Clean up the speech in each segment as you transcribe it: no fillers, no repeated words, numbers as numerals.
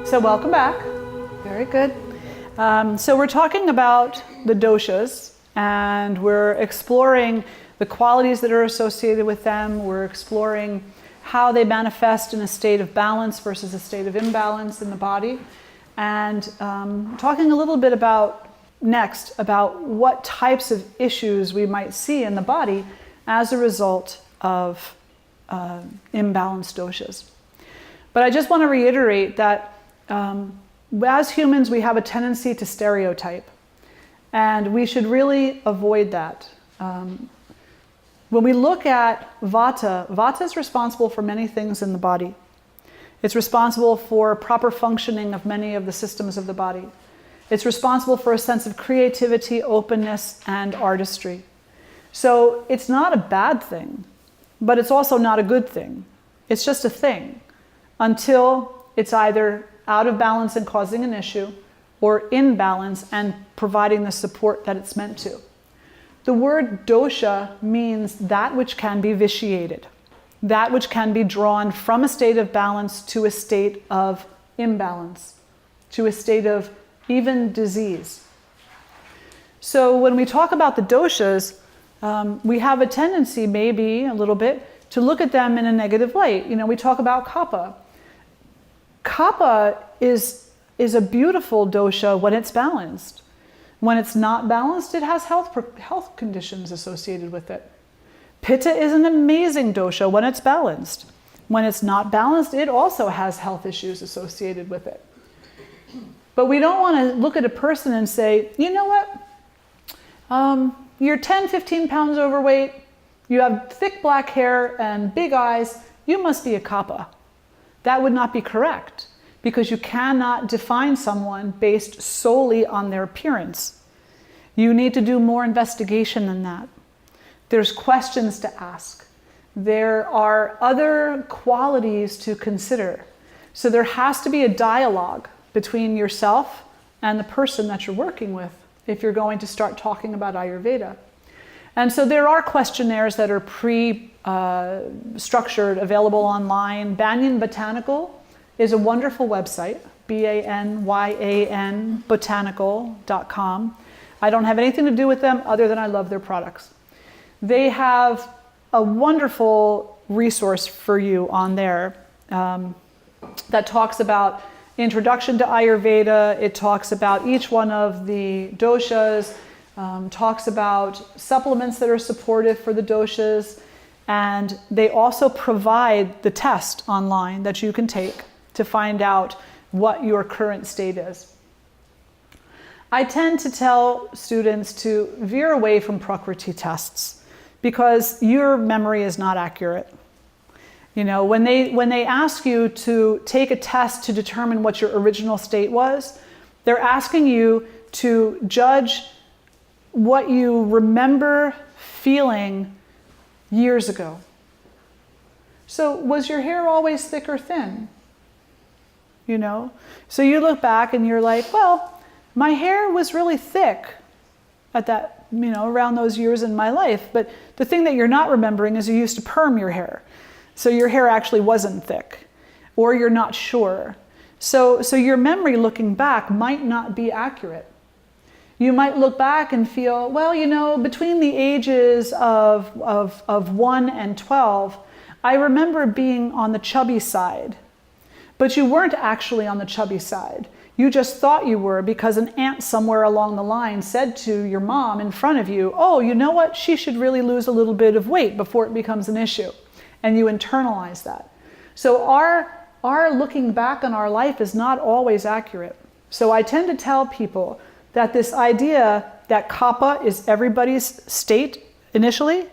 So welcome back. Very good. So we're talking about the doshas, and we're exploring the qualities that are associated with them. We're exploring how they manifest in a state of balance versus a state of imbalance in the body. And talking a little bit about what types of issues we might see in the body as a result of imbalanced doshas. But I just want to reiterate that as humans, we have a tendency to stereotype, and we should really avoid that. When we look at Vata is responsible for many things in the body. It's responsible for proper functioning of many of the systems of the body. It's responsible for a sense of creativity, openness, and artistry. So it's not a bad thing, but it's also not a good thing. It's just a thing until it's either out of balance and causing an issue, or in balance and providing the support that it's meant to. The word dosha means that which can be vitiated, that which can be drawn from a state of balance to a state of imbalance, to a state of even disease. So when we talk about the doshas, we have a tendency, maybe a little bit, to look at them in a negative light. We talk about kapha. Kapha is a beautiful dosha when it's balanced. When it's not balanced, it has health conditions associated with it. Pitta is an amazing dosha when it's balanced. When it's not balanced, it also has health issues associated with it. But we don't want to look at a person and say, you know what? You're 10, 15 pounds overweight, you have thick black hair and big eyes, you must be a kapha. That would not be correct, because you cannot define someone based solely on their appearance. You need to do more investigation than that. There's questions to ask. There are other qualities to consider. So there has to be a dialogue between yourself and the person that you're working with if you're going to start talking about Ayurveda. And so there are questionnaires that are structured, available online. Banyan Botanical is a wonderful website, BANYAN botanical.com. I don't have anything to do with them other than I love their products. They have a wonderful resource for you on there that talks about introduction to Ayurveda. It talks about each one of the doshas, talks about supplements that are supportive for the doshas, and they also provide the test online that you can take to find out what your current state is. I tend to tell students to veer away from Prakriti tests because your memory is not accurate. When they ask you to take a test to determine what your original state was, they're asking you to judge what you remember feeling years ago. So was your hair always thick or thin? So you look back and you're like, well, my hair was really thick at that, around those years in my life. But the thing that you're not remembering is you used to perm your hair. So your hair actually wasn't thick, or you're not sure. So your memory looking back might not be accurate. You might look back and feel, well, between the ages of 1 and 12, I remember being on the chubby side. But you weren't actually on the chubby side. You just thought you were because an aunt somewhere along the line said to your mom in front of you, oh, you know what? She should really lose a little bit of weight before it becomes an issue. And you internalize that. So our looking back on our life is not always accurate. So I tend to tell people that this idea that kapha is everybody's state initially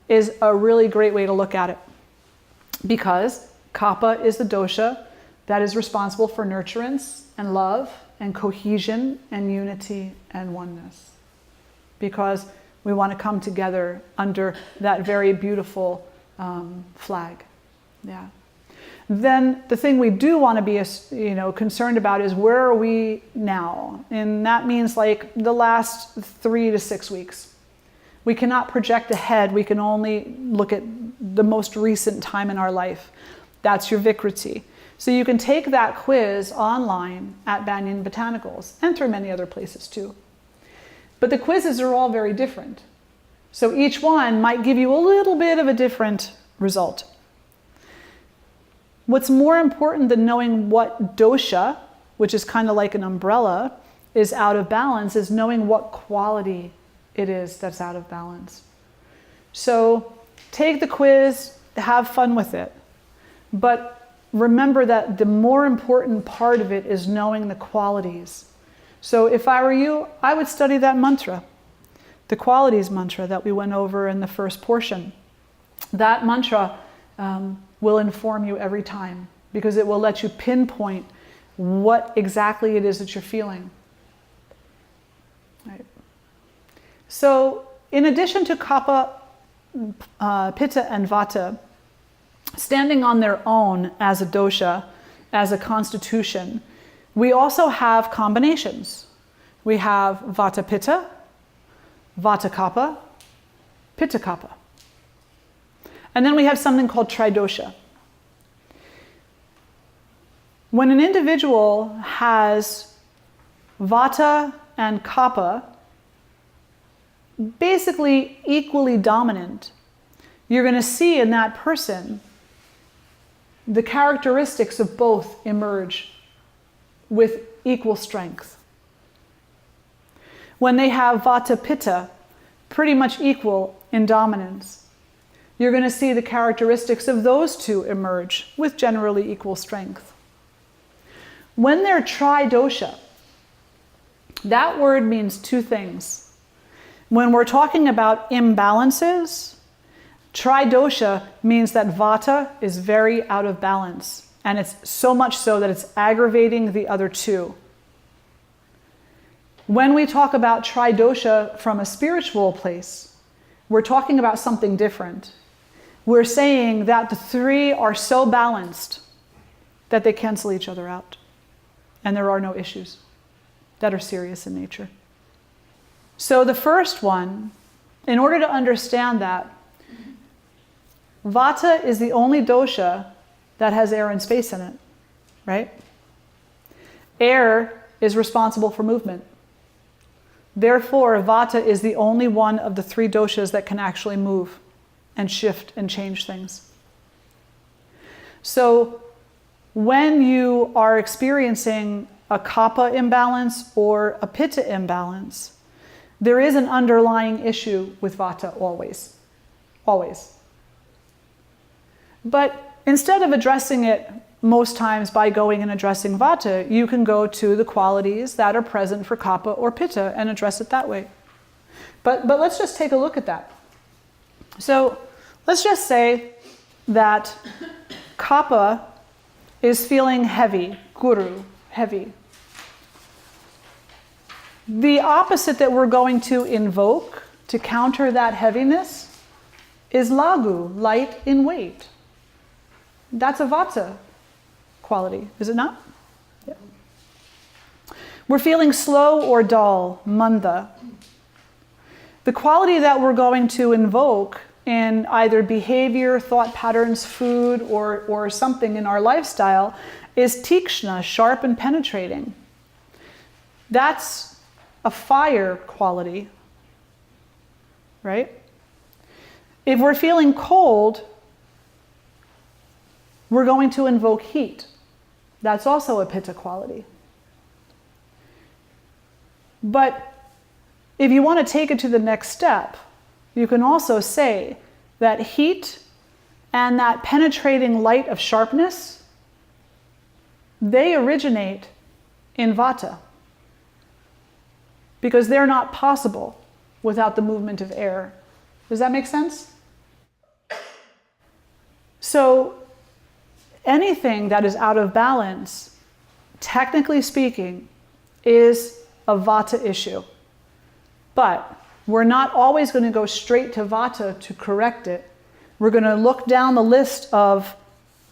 is a really great way to look at it. Because kapha is the dosha that is responsible for nurturance and love and cohesion and unity and oneness. Because we want to come together under that very beautiful flag. Yeah. Then the thing we do want to be concerned about is where are we now? And that means like the last 3 to 6 weeks. We cannot project ahead. We can only look at the most recent time in our life. That's your Vikriti. So you can take that quiz online at Banyan Botanicals and through many other places too. But the quizzes are all very different. So each one might give you a little bit of a different result. What's more important than knowing what dosha, which is kind of like an umbrella, is out of balance, is knowing what quality it is that's out of balance. So take the quiz, have fun with it. But remember that the more important part of it is knowing the qualities. So if I were you, I would study that mantra, the qualities mantra that we went over in the first portion. That mantra will inform you every time, because it will let you pinpoint what exactly it is that you're feeling. Right. So in addition to kapha, pitta, and vata, standing on their own as a dosha, as a constitution, we also have combinations. We have vata pitta, vata kapha, pitta kapha. And then we have something called tridosha. When an individual has vata and kapha basically equally dominant, you're going to see in that person the characteristics of both emerge with equal strength. When they have vata pitta pretty much equal in dominance, you're going to see the characteristics of those two emerge with generally equal strength. When they're tridosha, that word means two things. When we're talking about imbalances, tridosha means that vata is very out of balance, and it's so much so that it's aggravating the other two. When we talk about tridosha from a spiritual place, we're talking about something different. We're saying that the three are so balanced that they cancel each other out, and there are no issues that are serious in nature. So the first one, in order to understand that, vata is the only dosha that has air and space in it, right? Air is responsible for movement. Therefore, vata is the only one of the three doshas that can actually move and shift and change things. So when you are experiencing a kapha imbalance or a pitta imbalance, there is an underlying issue with vata always. Always. But instead of addressing it most times by going and addressing vata, you can go to the qualities that are present for kapha or pitta and address it that way. But let's just take a look at that. So let's just say that kapha is feeling heavy, guru, heavy. The opposite that we're going to invoke to counter that heaviness is lagu, light in weight. That's a vata quality, is it not? Yeah. We're feeling slow or dull, manda. The quality that we're going to invoke in either behavior, thought patterns, food, or something in our lifestyle is tikshna, sharp and penetrating. That's a fire quality, right? If we're feeling cold, we're going to invoke heat. That's also a pitta quality. But if you want to take it to the next step, you can also say that heat and that penetrating light of sharpness, they originate in vata, because they're not possible without the movement of air. Does that make sense? So anything that is out of balance, technically speaking, is a vata issue. But we're not always going to go straight to vata to correct it. We're going to look down the list of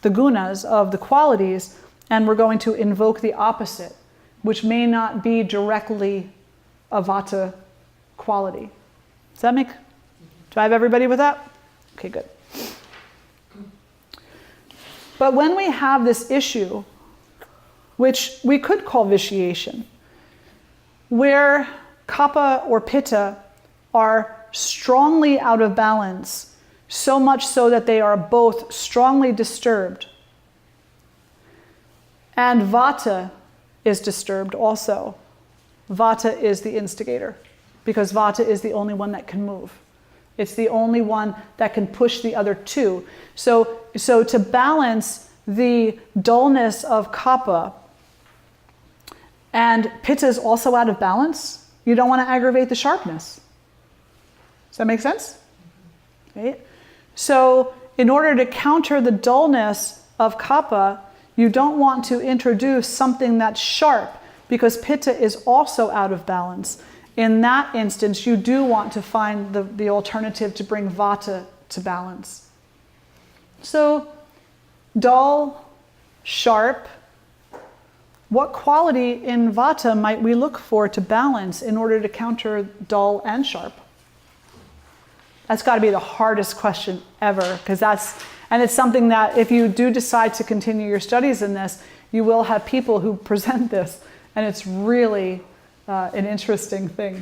the gunas, of the qualities, and we're going to invoke the opposite, which may not be directly a vata quality. Does that make? Do I have everybody with that? Okay, good. But when we have this issue, which we could call vitiation, where kapha or pitta are strongly out of balance, so much so that they are both strongly disturbed, and vata is disturbed also. Vata is the instigator, because vata is the only one that can move. It's the only one that can push the other two. So to balance the dullness of kapha, and pitta is also out of balance, you don't want to aggravate the sharpness. Does that make sense? Right? So in order to counter the dullness of kapha, you don't want to introduce something that's sharp, because pitta is also out of balance. In that instance, you do want to find the alternative to bring vata to balance. So, dull, sharp, what quality in vata might we look for to balance in order to counter dull and sharp? That's got to be the hardest question ever, because it's something that if you do decide to continue your studies in this, you will have people who present this, and it's really an interesting thing.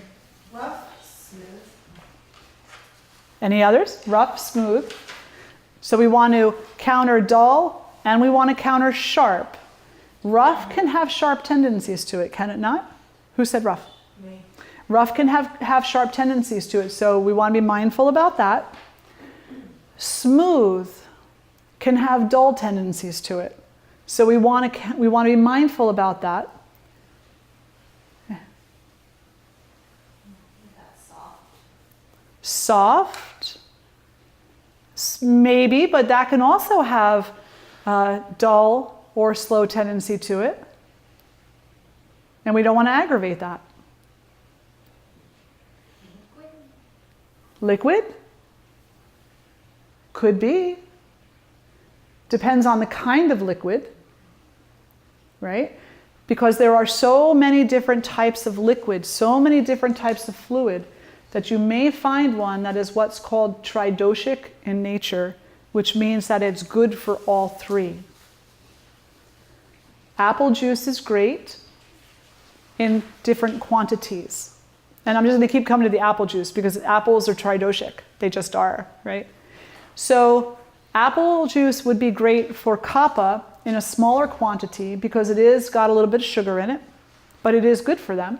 Rough, smooth. Any others? Rough, smooth. So we want to counter dull and we want to counter sharp. Rough can have sharp tendencies to it, can it not? Who said rough? Me. Rough can have sharp tendencies to it, so we want to be mindful about that. Smooth can have dull tendencies to it, so we want to be mindful about that. Soft, maybe, but that can also have dull or slow tendency to it. And we don't want to aggravate that. Liquid? Could be. Depends on the kind of liquid, right? Because there are so many different types of liquid, so many different types of fluid, that you may find one that is what's called tridoshic in nature, which means that it's good for all three. Apple juice is great in different quantities. And I'm just going to keep coming to the apple juice because apples are tridoshic. They just are, right? So apple juice would be great for kapha in a smaller quantity because it is got a little bit of sugar in it, but it is good for them.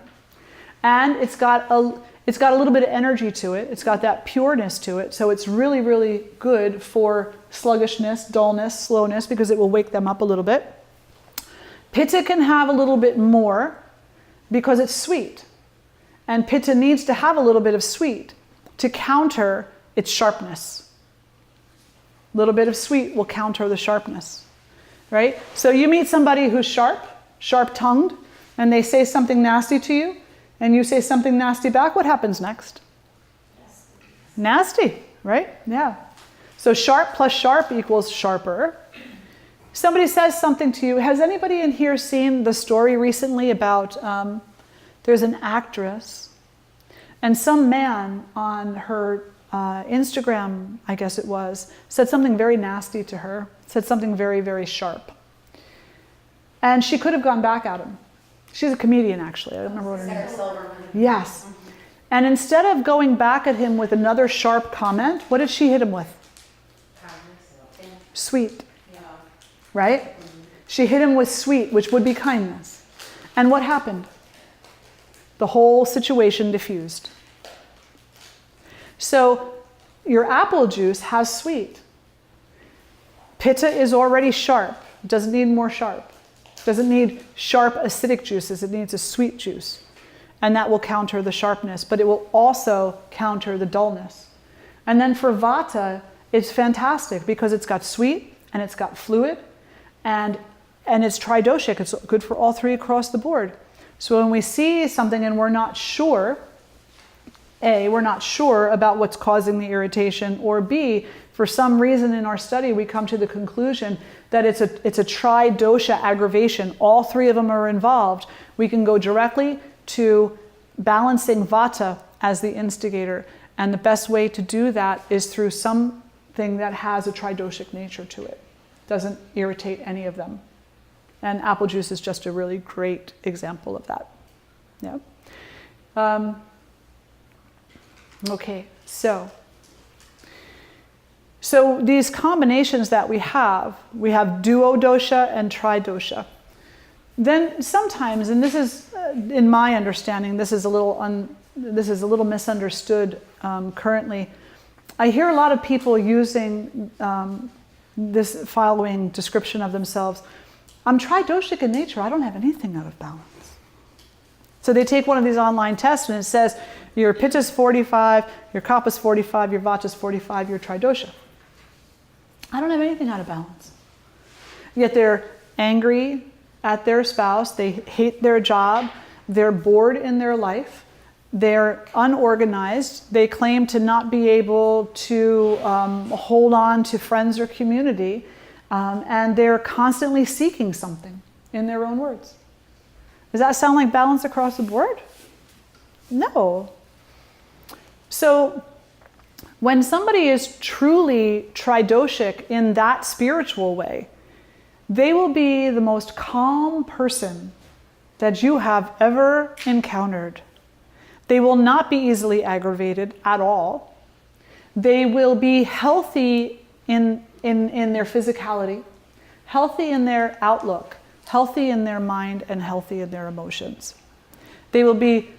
And it's got a little bit of energy to it. It's got that pureness to it. So it's really, really good for sluggishness, dullness, slowness, because it will wake them up a little bit. Pitta can have a little bit more because it's sweet. And pitta needs to have a little bit of sweet to counter its sharpness. A little bit of sweet will counter the sharpness, right? So you meet somebody who's sharp-tongued, and they say something nasty to you, and you say something nasty back, what happens next? Nasty, right? Yeah. So sharp plus sharp equals sharper. Somebody says something to you. Has anybody in here seen the story recently about there's an actress and some man on her Instagram, I guess it was, said something very nasty to her, said something very, very sharp. And she could have gone back at him. She's a comedian, actually. I don't remember what her name is. Yes. And instead of going back at him with another sharp comment, what did she hit him with? Sweet. Right? She hit him with sweet, which would be kindness. And what happened? The whole situation diffused. So your apple juice has sweet. Pitta is already sharp. It doesn't need more sharp. It doesn't need sharp acidic juices. It needs a sweet juice. And that will counter the sharpness, but it will also counter the dullness. And then for vata, it's fantastic because it's got sweet and it's got fluid and it's tridoshic. It's good for all three across the board. So when we see something and we're not sure, A, we're not sure about what's causing the irritation, or B, for some reason in our study we come to the conclusion that it's a tridosha aggravation, all three of them are involved, we can go directly to balancing vata as the instigator. And the best way to do that is through something that has a tridoshic nature to it. doesn't irritate any of them. And apple juice is just a really great example of that. Yeah. Okay, so these combinations that we have duodosha and tridosha. Then sometimes, and this is, in my understanding, this is a little misunderstood currently. I hear a lot of people using this following description of themselves. I'm tridoshic in nature. I don't have anything out of balance. So they take one of these online tests and it says your pitta is 45, your kapha is 45, your vata is 45, your tridosha. I don't have anything out of balance. Yet they're angry at their spouse, they hate their job, they're bored in their life, they're unorganized, they claim to not be able to hold on to friends or community, and they're constantly seeking something in their own words. Does that sound like balance across the board? No. So when somebody is truly tridoshic in that spiritual way, they will be the most calm person that you have ever encountered. They will not be easily aggravated at all. They will be healthy in their physicality, healthy in their outlook, healthy in their mind, and healthy in their emotions. They will be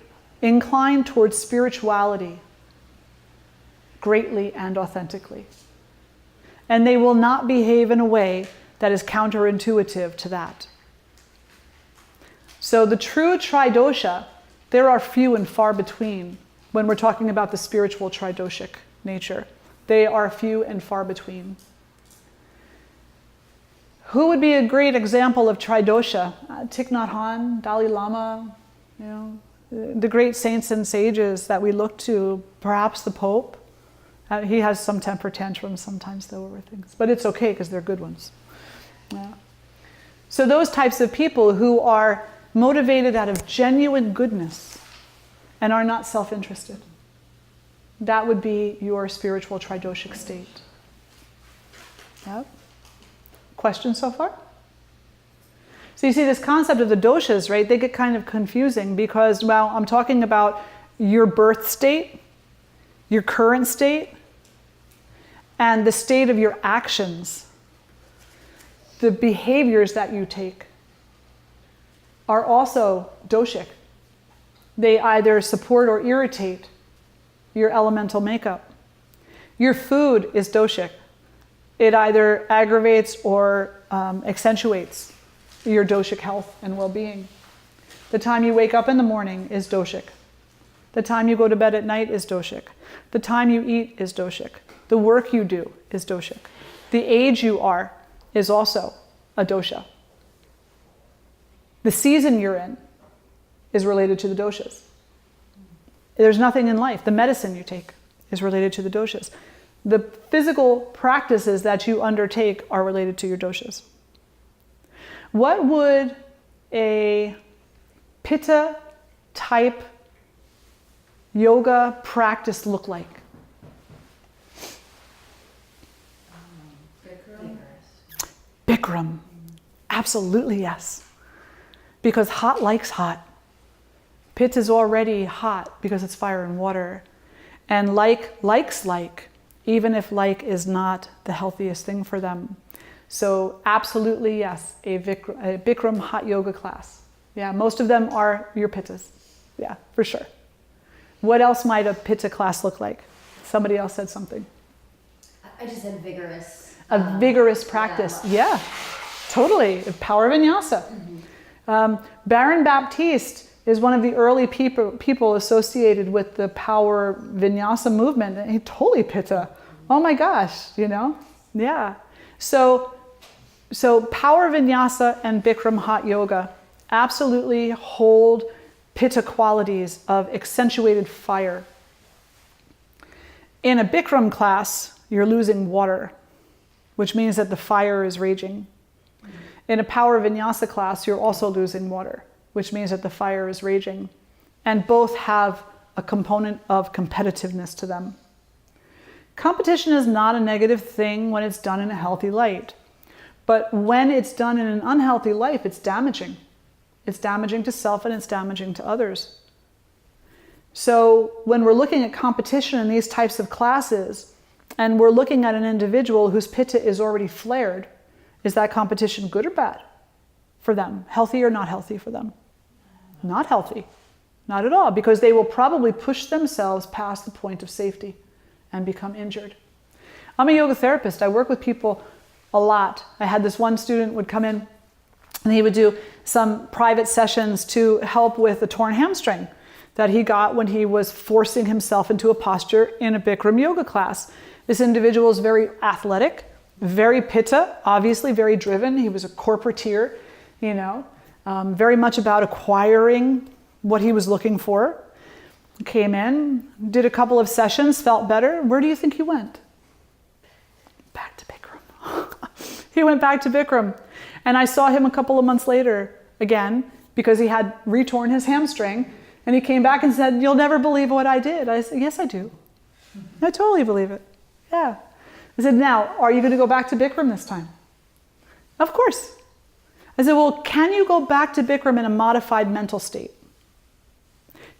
inclined towards spirituality greatly and authentically. And they will not behave in a way that is counterintuitive to that. So the true tridosha, there are few and far between when we're talking about the spiritual tridoshic nature. They are few and far between. Who would be a great example of tridosha? Thich Nhat Hanh, Dalai Lama, the great saints and sages that we look to, perhaps the Pope. He has some temper tantrums sometimes though over things, but it's okay because they're good ones. Yeah. So those types of people who are motivated out of genuine goodness and are not self-interested, that would be your spiritual tridoshic state. Yep. Questions so far? So you see this concept of the doshas, right? They get kind of confusing because, well, I'm talking about your birth state, your current state, and the state of your actions. The behaviors that you take are also doshic. They either support or irritate your elemental makeup. Your food is doshic. It either aggravates or accentuates your doshic health and well-being. The time you wake up in the morning is doshic. The time you go to bed at night is doshic. The time you eat is doshic. The work you do is doshic. The age you are is also a dosha. The season you're in is related to the doshas. There's nothing in life. The medicine you take is related to the doshas. The physical practices that you undertake are related to your doshas. What would a pitta type yoga practice look like? Bikram. Absolutely yes. Because hot likes hot. Pitta is already hot because it's fire and water. And likes like, even if like is not the healthiest thing for them. So absolutely yes, a Bikram hot yoga class. Yeah, most of them are your pittas. Yeah, for sure. What else might a pitta class look like? Somebody else said something. I just said vigorous. A vigorous practice. Yeah, totally. Power vinyasa. Mm-hmm. Baron Baptiste is one of the early people associated with the power vinyasa movement. And he totally pitta. Oh my gosh, Yeah. So power vinyasa and Bikram hot yoga absolutely hold pitta qualities of accentuated fire. In a Bikram class, you're losing water, which means that the fire is raging. In a power vinyasa class, you're also losing water, which means that the fire is raging. And both have a component of competitiveness to them. Competition is not a negative thing when it's done in a healthy light. But when it's done in an unhealthy life, it's damaging. It's damaging to self and it's damaging to others. So when we're looking at competition in these types of classes, and we're looking at an individual whose pitta is already flared, is that competition good or bad for them? Healthy or not healthy for them? Not healthy. Not at all, because they will probably push themselves past the point of safety and become injured. I'm a yoga therapist. I work with people a lot. I had this one student would come in and he would do some private sessions to help with a torn hamstring that he got when he was forcing himself into a posture in a Bikram yoga class. This individual is very athletic, very pitta, obviously very driven. He was a corporateer, very much about acquiring what he was looking for. Came in, did a couple of sessions, felt better. Where do you think he went? Back to Bikram. He went back to Bikram. And I saw him a couple of months later again because he had retorn his hamstring. And he came back and said, "You'll never believe what I did." I said, "Yes, I do. I totally believe it. Yeah." I said, "Now, are you going to go back to Bikram this time?" "Of course." I said, "Well, can you go back to Bikram in a modified mental state?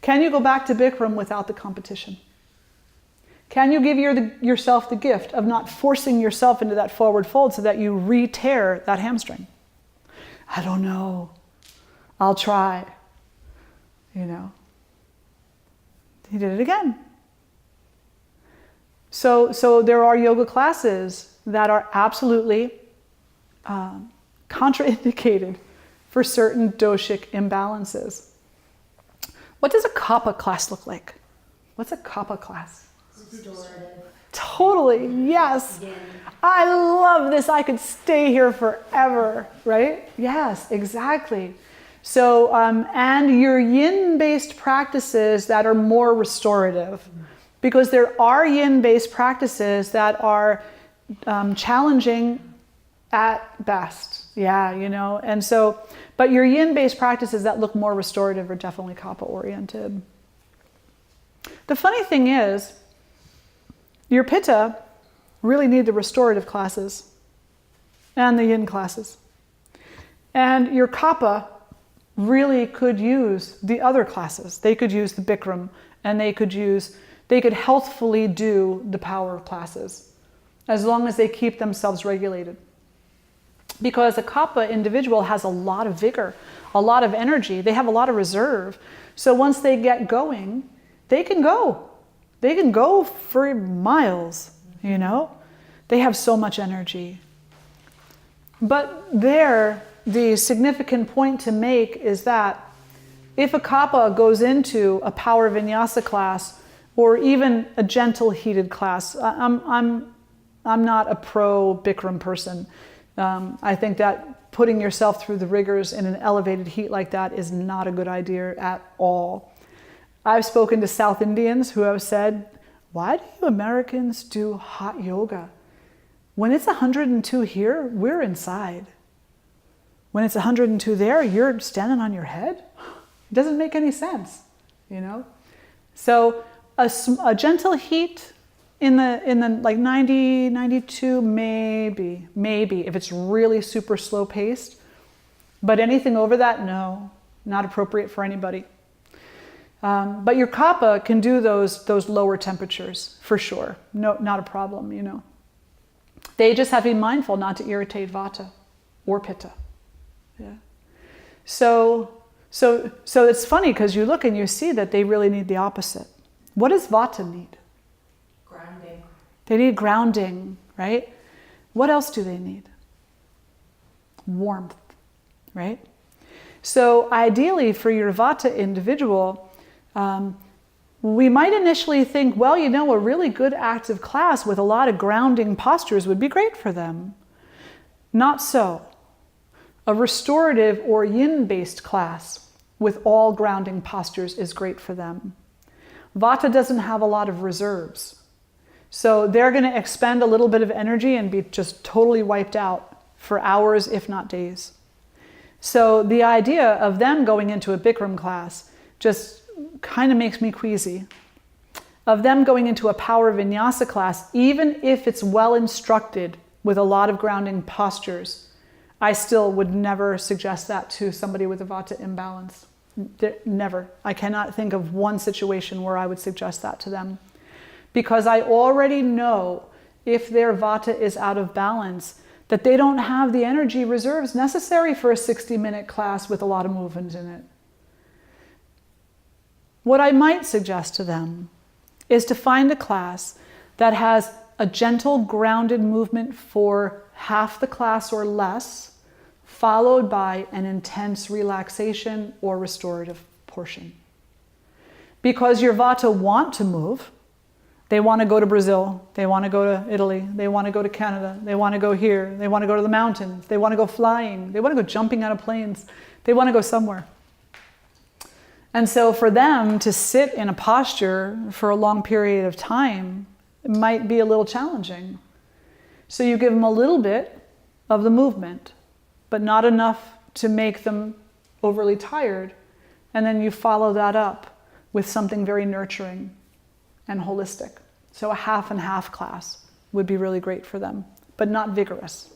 Can you go back to Bikram without the competition? Can you give yourself the gift of not forcing yourself into that forward fold so that you re-tear that hamstring?" "I don't know. I'll try." He did it again. So there are yoga classes that are absolutely contraindicated for certain doshic imbalances. What does a kapha class look like? What's a kapha class? Restorative. Totally, yes. Again. I love this. I could stay here forever, right? Yes, exactly. So, and your yin-based practices that are more restorative, because there are yin-based practices that are challenging at best. Yeah, and so, but your yin-based practices that look more restorative are definitely kapha-oriented. The funny thing is, your pitta really need the restorative classes and the yin classes. And your kapha really could use the other classes. They could use the Bikram, and they could healthfully do the power classes, as long as they keep themselves regulated. Because a kapha individual has a lot of vigor, a lot of energy, they have a lot of reserve. So once they get going, they can go. They can go for miles, They have so much energy. But the significant point to make is that if a kapha goes into a power vinyasa class or even a gentle heated class, I'm not a pro Bikram person. I think that putting yourself through the rigors in an elevated heat like that is not a good idea at all. I've spoken to South Indians who have said, "Why do you Americans do hot yoga? When it's 102 here, we're inside. When it's 102 there, you're standing on your head? It doesn't make any sense, So a gentle heat in the like 90, 92, maybe, if it's really super slow paced. But anything over that, no, not appropriate for anybody. But your kapha can do those lower temperatures for sure. No, not a problem, They just have to be mindful not to irritate vata or pitta. Yeah. So it's funny because you look and you see that they really need the opposite. What does vata need? Grounding. They need grounding, right? What else do they need? Warmth, right? So ideally for your vata individual, we might initially think, well, a really good active class with a lot of grounding postures would be great for them. Not so. A restorative or yin-based class with all grounding postures is great for them. Vata doesn't have a lot of reserves. So they're going to expend a little bit of energy and be just totally wiped out for hours, if not days. So the idea of them going into a Bikram class just kind of makes me queasy. Of them going into a power vinyasa class, even if it's well instructed with a lot of grounding postures, I still would never suggest that to somebody with a vata imbalance. Never. I cannot think of one situation where I would suggest that to them. Because I already know if their vata is out of balance, that they don't have the energy reserves necessary for a 60-minute class with a lot of movement in it. What I might suggest to them is to find a class that has a gentle, grounded movement for half the class or less, followed by an intense relaxation or restorative portion. Because your vata want to move. They want to go to Brazil, they want to go to Italy, they want to go to Canada, they want to go here, they want to go to the mountains, they want to go flying, they want to go jumping out of planes, they want to go somewhere. And so for them to sit in a posture for a long period of time might be a little challenging. So you give them a little bit of the movement, but not enough to make them overly tired. And then you follow that up with something very nurturing and holistic. So a half and half class would be really great for them, but not vigorous.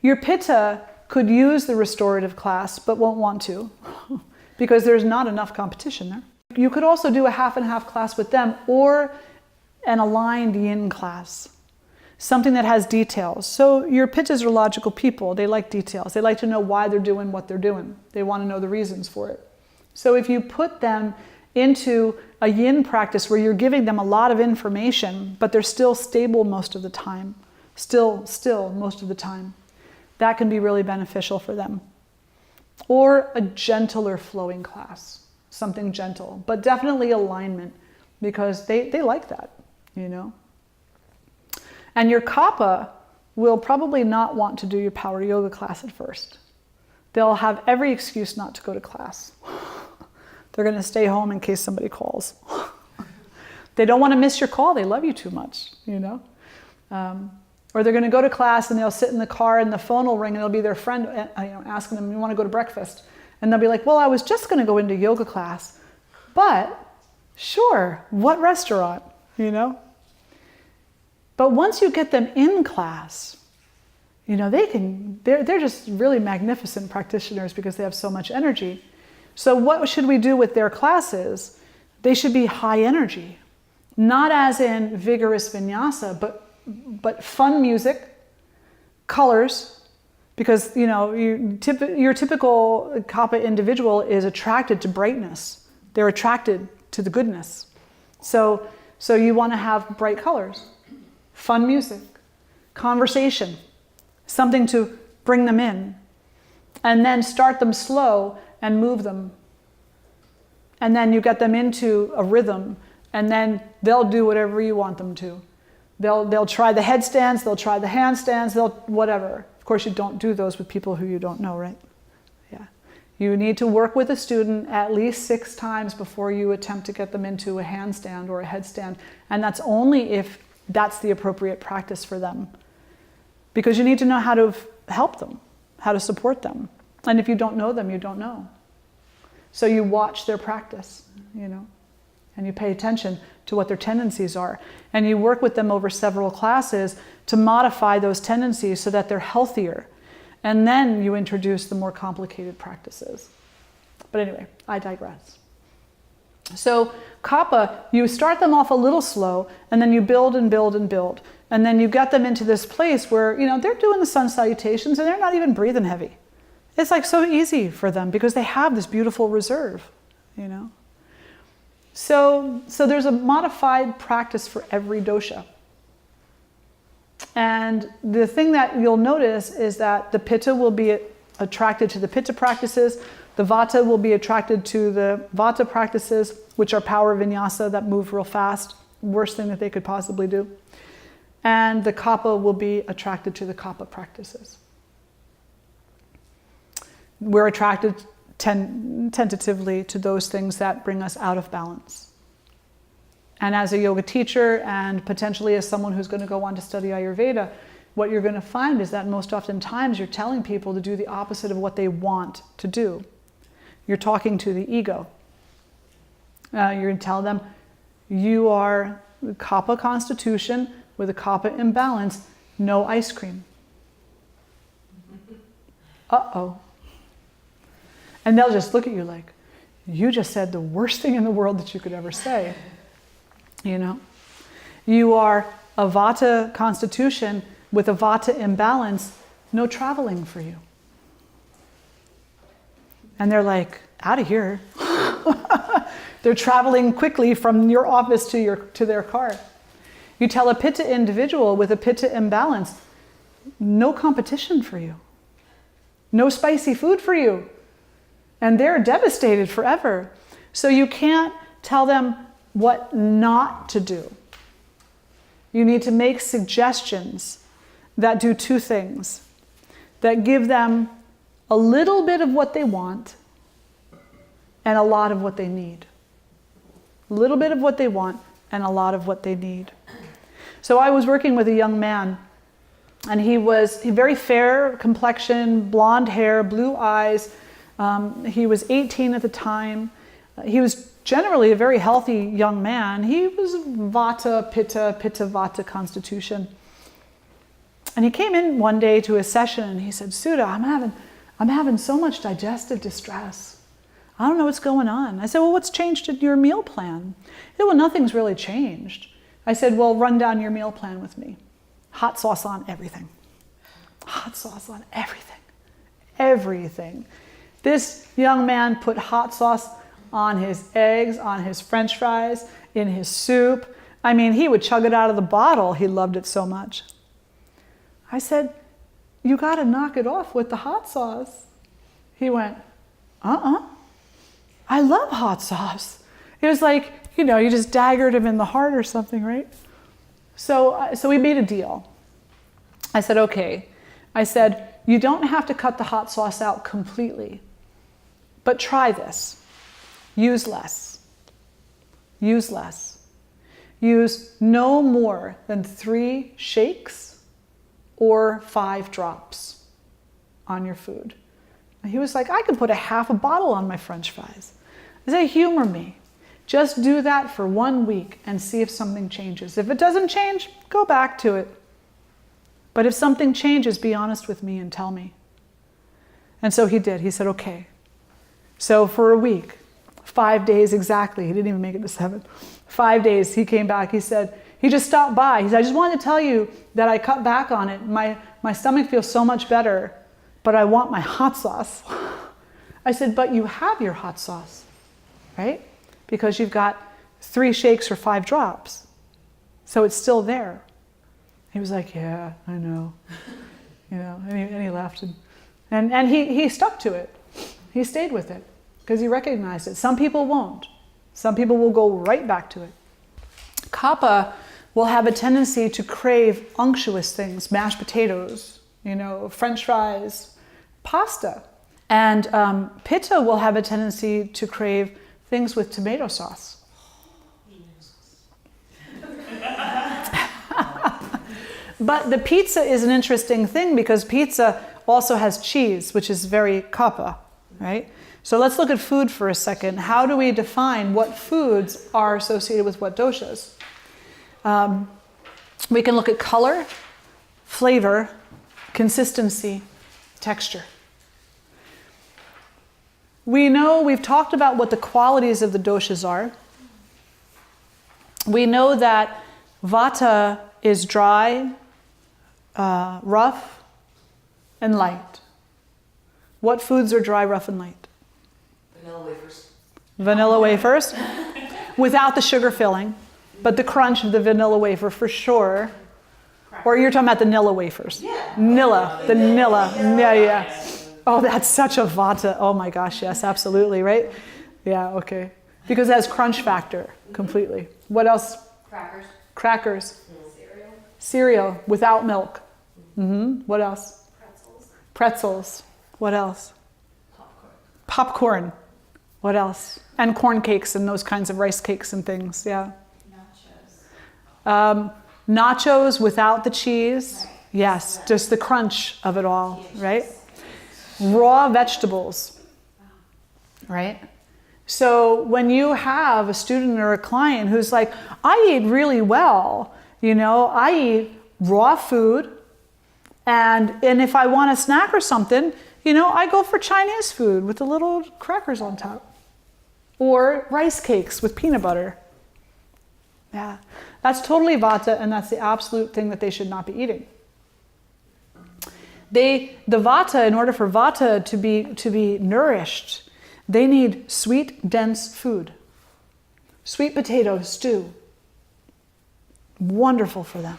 Your pitta could use the restorative class, but won't want to because there's not enough competition there. You could also do a half and half class with them or an aligned yin class, something that has details. So your pittas are logical people. They like details. They like to know why they're doing what they're doing. They want to know the reasons for it. So if you put them into a yin practice where you're giving them a lot of information, but they're still stable most of the time, still most of the time, that can be really beneficial for them. Or a gentler flowing class, something gentle, but definitely alignment, because they like that, you know. And your kapha will probably not want to do your power yoga class at first. They'll have every excuse not to go to class. They're going to stay home in case somebody calls. They don't want to miss your call. They love you too much, you know. Or they're going to go to class and they'll sit in the car and the phone will ring and it'll be their friend asking them, you want to go to breakfast? And they'll be like, well, I was just going to go into yoga class, but sure, what restaurant, you know? But once you get them in class, you know, they're just really magnificent practitioners because they have so much energy. So what should we do with their classes? They should be high energy, not as in vigorous vinyasa, but fun music, colors, because you know your typical kapha individual is attracted to brightness. They're attracted to the goodness. So you want to have bright colors, fun music, conversation, something to bring them in, and then start them slow and move them. And then you get them into a rhythm, and then they'll do whatever you want them to. They'll try the headstands, they'll try the handstands, they'll whatever. Of course, you don't do those with people who you don't know, right? Yeah. You need to work with a student at least 6 times before you attempt to get them into a handstand or a headstand. And that's only if that's the appropriate practice for them. Because you need to know how to help them, how to support them. And if you don't know them, you don't know. So you watch their practice, you know, and you pay attention to what their tendencies are. And you work with them over several classes to modify those tendencies so that they're healthier. And then you introduce the more complicated practices. But anyway, I digress. So kapha, you start them off a little slow, and then you build and build and build. And then you get them into this place where, you know, they're doing the sun salutations and they're not even breathing heavy. It's like so easy for them because they have this beautiful reserve, you know. So there's a modified practice for every dosha. And the thing that you'll notice is that the pitta will be attracted to the pitta practices, the vata will be attracted to the vata practices, which are power vinyasa that move real fast, worst thing that they could possibly do. And the kapha will be attracted to the kapha practices. We're attracted tentatively to those things that bring us out of balance. And as a yoga teacher and potentially as someone who's going to go on to study Ayurveda, what you're going to find is that most oftentimes you're telling people to do the opposite of what they want to do. You're talking to the ego. You're going to tell them, you are the kapha constitution with a kapha imbalance, no ice cream. uh-oh. And they'll just look at you like, you just said the worst thing in the world that you could ever say. You know? You are a Vata constitution with a Vata imbalance, no traveling for you. And they're like, out of here. They're traveling quickly from your office to their car. You tell a Pitta individual with a Pitta imbalance, no competition for you. No spicy food for you. And they're devastated forever. So you can't tell them what not to do. You need to make suggestions that do two things. That give them a little bit of what they want and a lot of what they need. A little bit of what they want and a lot of what they need. So I was working with a young man, and he very fair complexion, blonde hair, blue eyes. He was 18 at the time. He was generally a very healthy young man. He was Vata, Pitta, Vata constitution. And he came in one day to a session and he said, Sudha, I'm having so much digestive distress. I don't know what's going on. I said, well, what's changed in your meal plan? He said, well, nothing's really changed. I said, well, run down your meal plan with me. Hot sauce on everything. Hot sauce on everything. Everything. This young man put hot sauce on his eggs, on his French fries, in his soup. I mean, he would chug it out of the bottle. He loved it so much. I said, you got to knock it off with the hot sauce. He went, I love hot sauce. It was like, you just daggered him in the heart or something, right? So we made a deal. I said, okay. I said, you don't have to cut the hot sauce out completely, but try this. Use less. Use less. Use no more than 3 shakes or 5 drops on your food. And he was like, I could put a half a bottle on my French fries. I said, humor me. Just do that for 1 week and see if something changes. If it doesn't change, go back to it. But if something changes, be honest with me and tell me. And so he did. He said, okay. So for a week, 5 days exactly, he didn't even make it to 7. 5 days, he came back. He said, he just stopped by. He said, I just wanted to tell you that I cut back on it. My stomach feels so much better, but I want my hot sauce. I said, but you have your hot sauce, right? Because you've got 3 shakes or 5 drops. So it's still there. He was like, yeah, I know. And he laughed. And he stuck to it. He stayed with it because he recognized it. Some people won't. Some people will go right back to it. Kapha will have a tendency to crave unctuous things, mashed potatoes, French fries, pasta. And Pitta will have a tendency to crave things with tomato sauce. But the pizza is an interesting thing because pizza also has cheese, which is very kapha, right? So let's look at food for a second. How do we define what foods are associated with what doshas? We can look at color, flavor, consistency, texture. We've talked about what the qualities of the doshas are. We know that Vata is dry, rough, and light. What foods are dry, rough, and light? Vanilla wafers. Vanilla wafers, without the sugar filling, but the crunch of the vanilla wafer for sure. Or you're talking about the Nilla wafers. Yeah. Nilla, the Nilla. Yeah. Oh, that's such a Vata. Oh my gosh, yes, absolutely, right? Yeah, okay. Because it has crunch factor completely. What else? Crackers. Crackers. Cereal. Cereal without milk. What else? Pretzels. Pretzels. What else? Popcorn. Popcorn. What else? And corn cakes and those kinds of rice cakes and things, yeah. Nachos. Nachos without the cheese. Right. Yes, just the crunch of it all, right? Raw vegetables, right? So when you have a student or a client who's like, I eat really well, I eat raw food, and if I want a snack or something, I go for Chinese food with the little crackers on top. Or rice cakes with peanut butter. Yeah, that's totally vata, and that's the absolute thing that they should not be eating. The vata, in order for vata to be nourished, they need sweet, dense food. Sweet potato stew. Wonderful for them.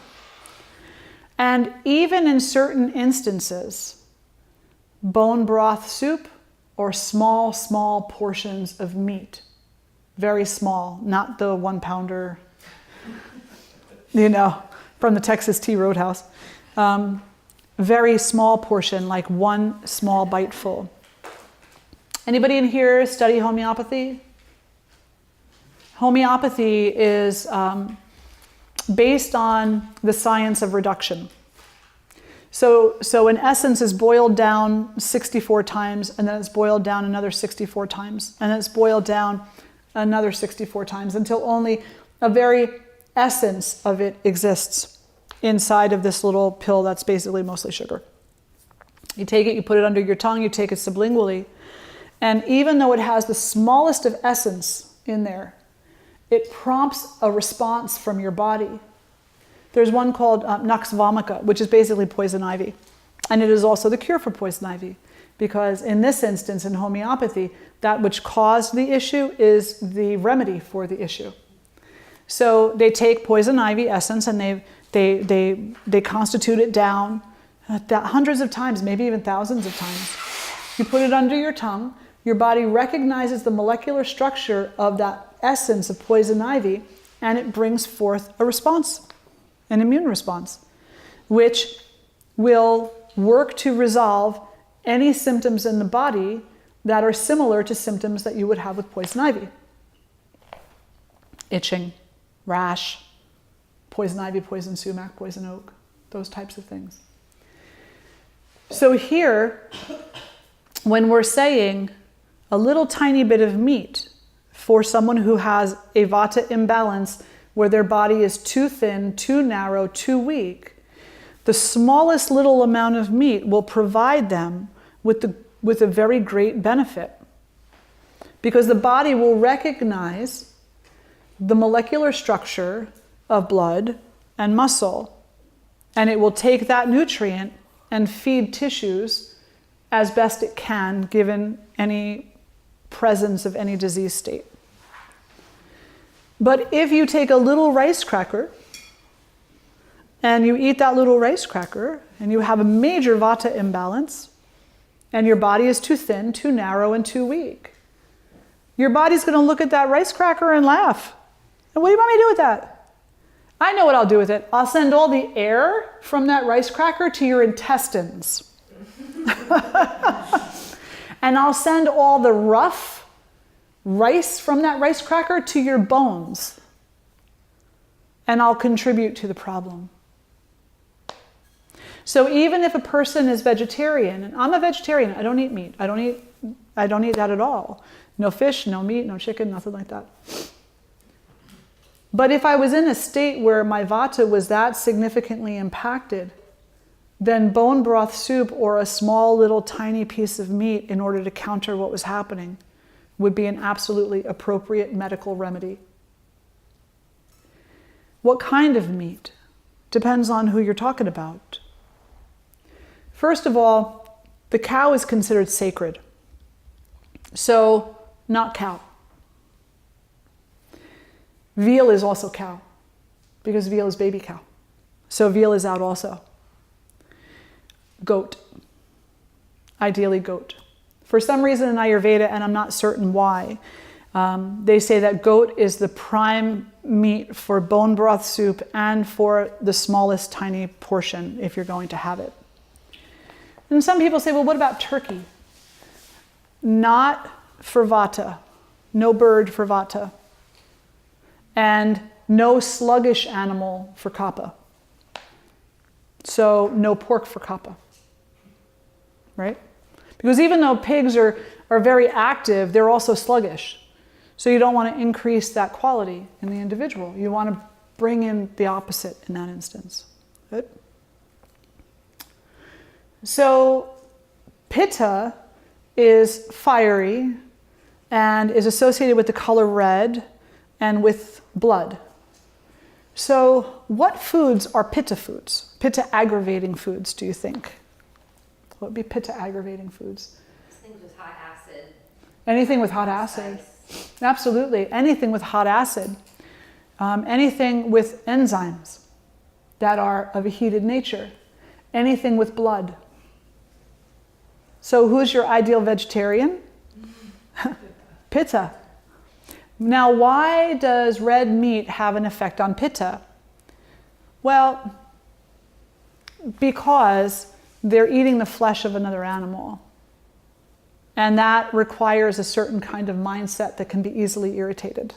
And even in certain instances, bone broth soup or small, small portions of meat. Very small, not the 1 pounder, from the Texas Tea Roadhouse. Very small portion, like one small bite full. Anybody in here study homeopathy? Homeopathy is based on the science of reduction. So an essence is boiled down 64 times, and then it's boiled down another 64 times, and then it's boiled down another 64 times until only a very essence of it exists inside of this little pill that's basically mostly sugar. You take it, you put it under your tongue, you take it sublingually, and even though it has the smallest of essence in there, it prompts a response from your body. There's one called Nux vomica, which is basically poison ivy. And it is also the cure for poison ivy, because in this instance, in homeopathy, that which caused the issue is the remedy for the issue. So they take poison ivy essence and they constitute it down hundreds of times, maybe even thousands of times. You put it under your tongue, your body recognizes the molecular structure of that essence of poison ivy, and it brings forth a response. An immune response, which will work to resolve any symptoms in the body that are similar to symptoms that you would have with poison ivy. Itching, rash, poison ivy, poison sumac, poison oak, those types of things. So here, when we're saying a little tiny bit of meat for someone who has a vata imbalance, where their body is too thin, too narrow, too weak, the smallest little amount of meat will provide them with a very great benefit. Because the body will recognize the molecular structure of blood and muscle, and it will take that nutrient and feed tissues as best it can, given any presence of any disease state. But if you take a little rice cracker and you eat that little rice cracker and you have a major vata imbalance and your body is too thin, too narrow, and too weak, your body's going to look at that rice cracker and laugh. And what do you want me to do with that? I know what I'll do with it. I'll send all the air from that rice cracker to your intestines. And I'll send all the rough rice from that rice cracker to your bones, and I'll contribute to the problem. So even if a person is vegetarian, and I'm a vegetarian, I don't eat meat. I don't eat that at all. No fish, no meat, no chicken, nothing like that. But if I was in a state where my vata was that significantly impacted, then bone broth soup or a small little tiny piece of meat in order to counter what was happening would be an absolutely appropriate medical remedy. What kind of meat? Depends on who you're talking about. First of all, the cow is considered sacred. So, not cow. Veal is also cow, because veal is baby cow. So veal is out also. Goat. Ideally goat. For some reason in Ayurveda, and I'm not certain why, they say that goat is the prime meat for bone broth soup and for the smallest tiny portion if you're going to have it. And some people say, well, what about turkey? Not for vata. No bird for vata. And no sluggish animal for kapha. So no pork for kapha. Right? Because even though pigs are very active, they're also sluggish. So you don't want to increase that quality in the individual. You want to bring in the opposite in that instance. Good? So Pitta is fiery and is associated with the color red and with blood. So what foods are Pitta foods? Pitta aggravating foods, do you think? What would be Pitta aggravating foods? Things with hot acid. Anything with hot acid. Spice. Absolutely. Anything with hot acid. Anything with enzymes that are of a heated nature. Anything with blood. So who's your ideal vegetarian? Pitta. Now, why does red meat have an effect on Pitta? Well, because they're eating the flesh of another animal. And that requires a certain kind of mindset that can be easily irritated.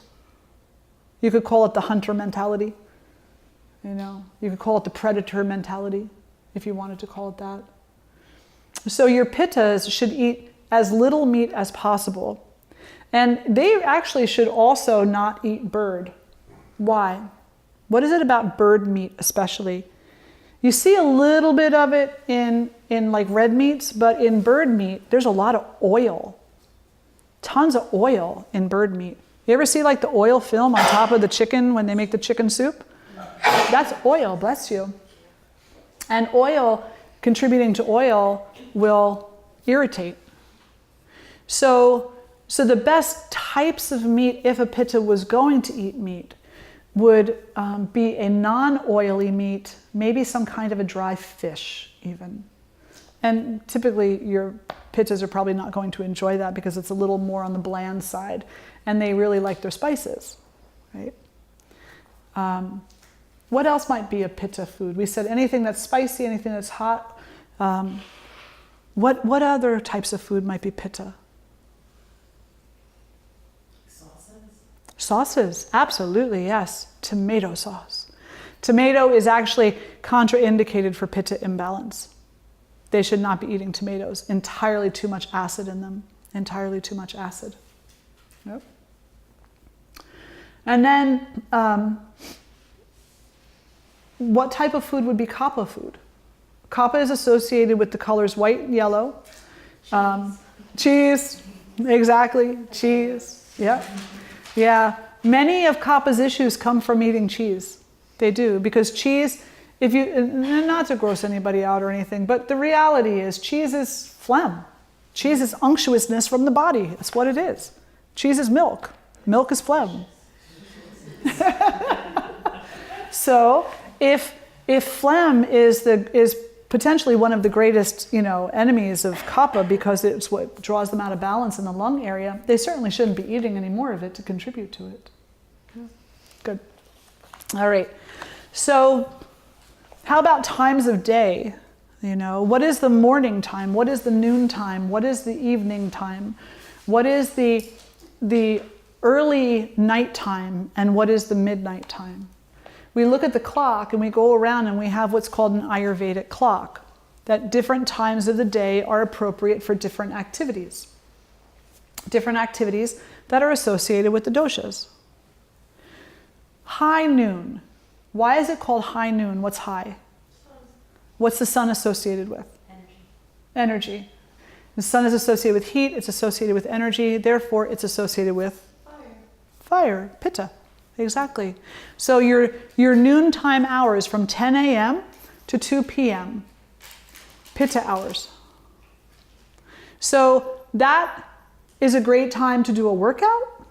You could call it the hunter mentality. You could call it the predator mentality, if you wanted to call it that. So your pittas should eat as little meat as possible. And they actually should also not eat bird. Why? What is it about bird meat especially? You see a little bit of it in like red meats, but in bird meat, there's a lot of oil. Tons of oil in bird meat. You ever see like the oil film on top of the chicken when they make the chicken soup? That's oil, bless you. And oil, contributing to oil, will irritate. So the best types of meat, if a pitta was going to eat meat, would be a non-oily meat, maybe some kind of a dry fish even. And typically your pittas are probably not going to enjoy that because it's a little more on the bland side and they really like their spices, right? What else might be a pitta food? We said anything that's spicy, anything that's hot. What other types of food might be pitta? Sauces, absolutely, yes. Tomato sauce. Tomato is actually contraindicated for pitta imbalance. They should not be eating tomatoes. Entirely too much acid in them. Entirely too much acid. Yep. And then, what type of food would be kapha food? Kapha is associated with the colors white and yellow. Cheese, exactly, cheese, yeah. Yeah, many of kapha's issues come from eating cheese. They do, because cheese, not to gross anybody out or anything, but the reality is cheese is phlegm. Cheese is unctuousness from the body. That's what it is. Cheese is milk. Milk is phlegm. So if phlegm is potentially one of the greatest, enemies of kapha because it's what draws them out of balance in the lung area, they certainly shouldn't be eating any more of it to contribute to it. Yeah. Good. All right. So how about times of day? What is the morning time? What is the noon time? What is the evening time? What is the early night time? And what is the midnight time? We look at the clock and we go around and we have what's called an Ayurvedic clock, that different times of the day are appropriate for different activities. Different activities that are associated with the doshas. High noon. Why is it called high noon? What's high? What's the sun associated with? Energy. The sun is associated with heat, it's associated with energy, therefore it's associated with fire, pitta. Exactly. So your noontime hours from 10 a.m. to 2 p.m. Pitta hours. So that is a great time to do a workout?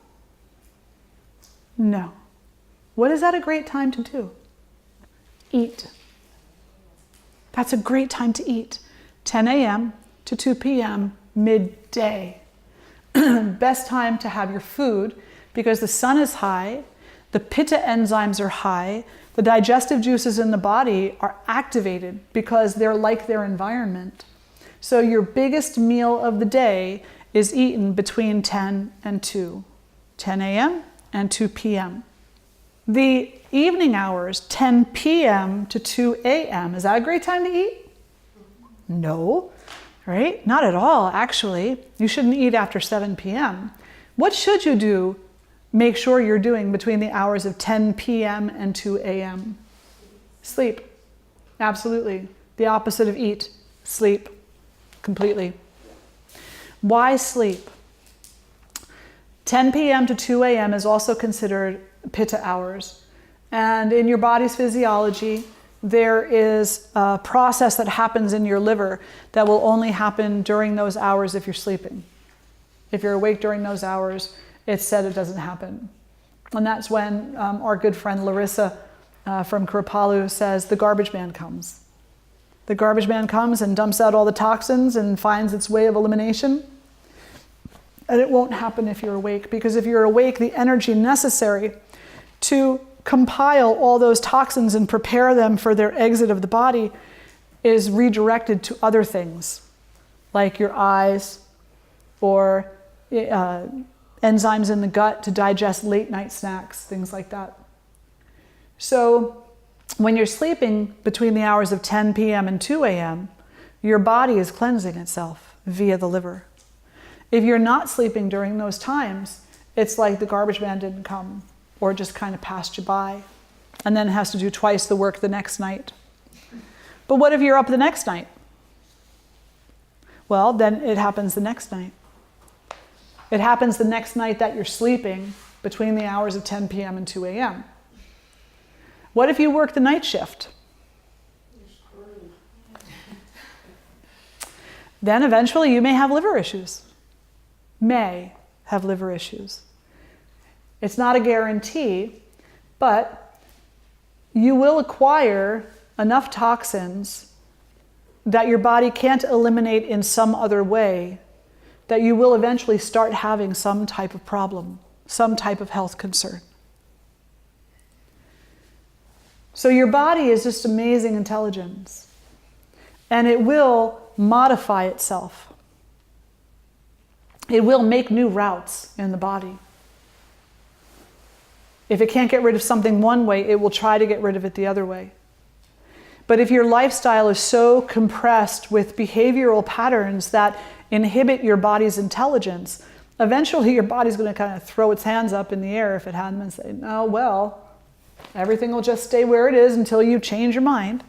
No. What is that a great time to do? Eat. That's a great time to eat. 10 a.m. to 2 p.m. midday. Best time to have your food because the sun is high. The pitta enzymes are high. The digestive juices in the body are activated because they're like their environment. So your biggest meal of the day is eaten between 10 and 2. 10 a.m. and 2 p.m. The evening hours, 10 p.m. to 2 a.m. Is that a great time to eat? No, right? Not at all, actually. You shouldn't eat after 7 p.m. What should you do? Make sure you're doing between the hours of 10 p.m. and 2 a.m. Sleep. Absolutely. The opposite of eat. Sleep. Completely. Why sleep? 10 p.m. to 2 a.m. is also considered pitta hours. And in your body's physiology, there is a process that happens in your liver that will only happen during those hours if you're sleeping. If you're awake during those hours, it's said it doesn't happen. And that's when our good friend Larissa from Kripalu says the garbage man comes. The garbage man comes and dumps out all the toxins and finds its way of elimination. And it won't happen if you're awake, because if you're awake, the energy necessary to compile all those toxins and prepare them for their exit of the body is redirected to other things, like your eyes or enzymes in the gut to digest late night snacks, things like that. So when you're sleeping between the hours of 10 p.m. and 2 a.m., your body is cleansing itself via the liver. If you're not sleeping during those times, it's like the garbage man didn't come or just kind of passed you by and then has to do twice the work the next night. But what if you're up the next night? Well, then it happens the next night. It happens the next night that you're sleeping between the hours of 10 p.m. and 2 a.m. What if you work the night shift? Then eventually you may have liver issues. May have liver issues. It's not a guarantee, but you will acquire enough toxins that your body can't eliminate in some other way, that you will eventually start having some type of problem, some type of health concern. So your body is just amazing intelligence, and it will modify itself. It will make new routes in the body. If it can't get rid of something one way, it will try to get rid of it the other way. But if your lifestyle is so compressed with behavioral patterns that inhibit your body's intelligence, eventually your body's going to kind of throw its hands up in the air if it hadn't and say, "Oh, well, everything will just stay where it is until you change your mind."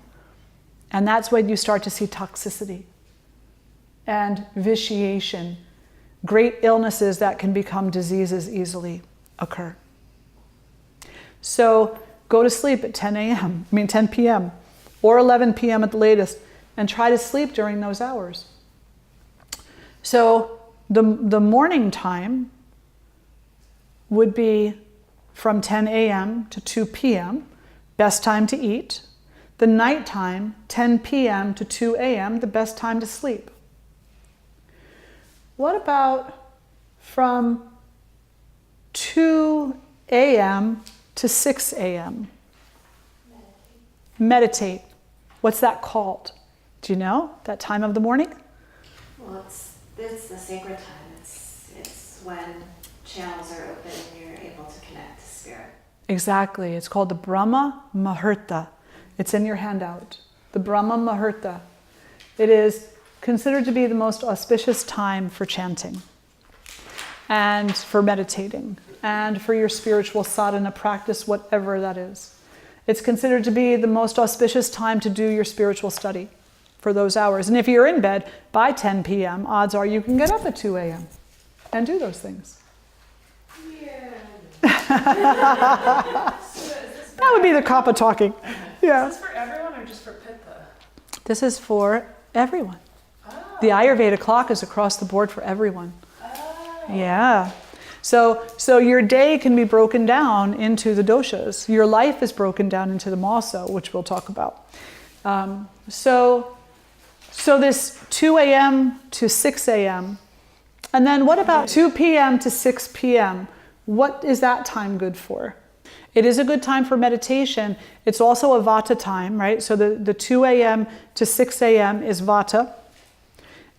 And that's when you start to see toxicity and vitiation. Great illnesses that can become diseases easily occur. So go to sleep at 10 p.m. or 11 p.m. at the latest, and try to sleep during those hours. So the morning time would be from 10 a.m. to 2 p.m., best time to eat. The night time, 10 p.m. to 2 a.m., the best time to sleep. What about from 2 a.m. to 6 a.m.? Meditate. What's that called? Do you know that time of the morning? Well, it's the sacred time. It's when channels are open and you're able to connect to spirit. Exactly. It's called the Brahma Muhurta. It's in your handout. The Brahma Muhurta. It is considered to be the most auspicious time for chanting and for meditating and for your spiritual sadhana practice, whatever that is. It's considered to be the most auspicious time to do your spiritual study for those hours. And if you're in bed by 10 p.m., odds are you can get up at 2 a.m. and do those things. Yeah. That would be the kappa talking. Yeah. Is this for everyone or just for Pitta? This is for everyone. Oh. The Ayurveda clock is across the board for everyone. Oh. Yeah. So your day can be broken down into the doshas. Your life is broken down into them also, which we'll talk about. So this 2 a.m. to 6 a.m. And then what about 2 p.m. to 6 p.m.? What is that time good for? It is a good time for meditation. It's also a vata time, right? So the 2 a.m. to 6 a.m. is vata.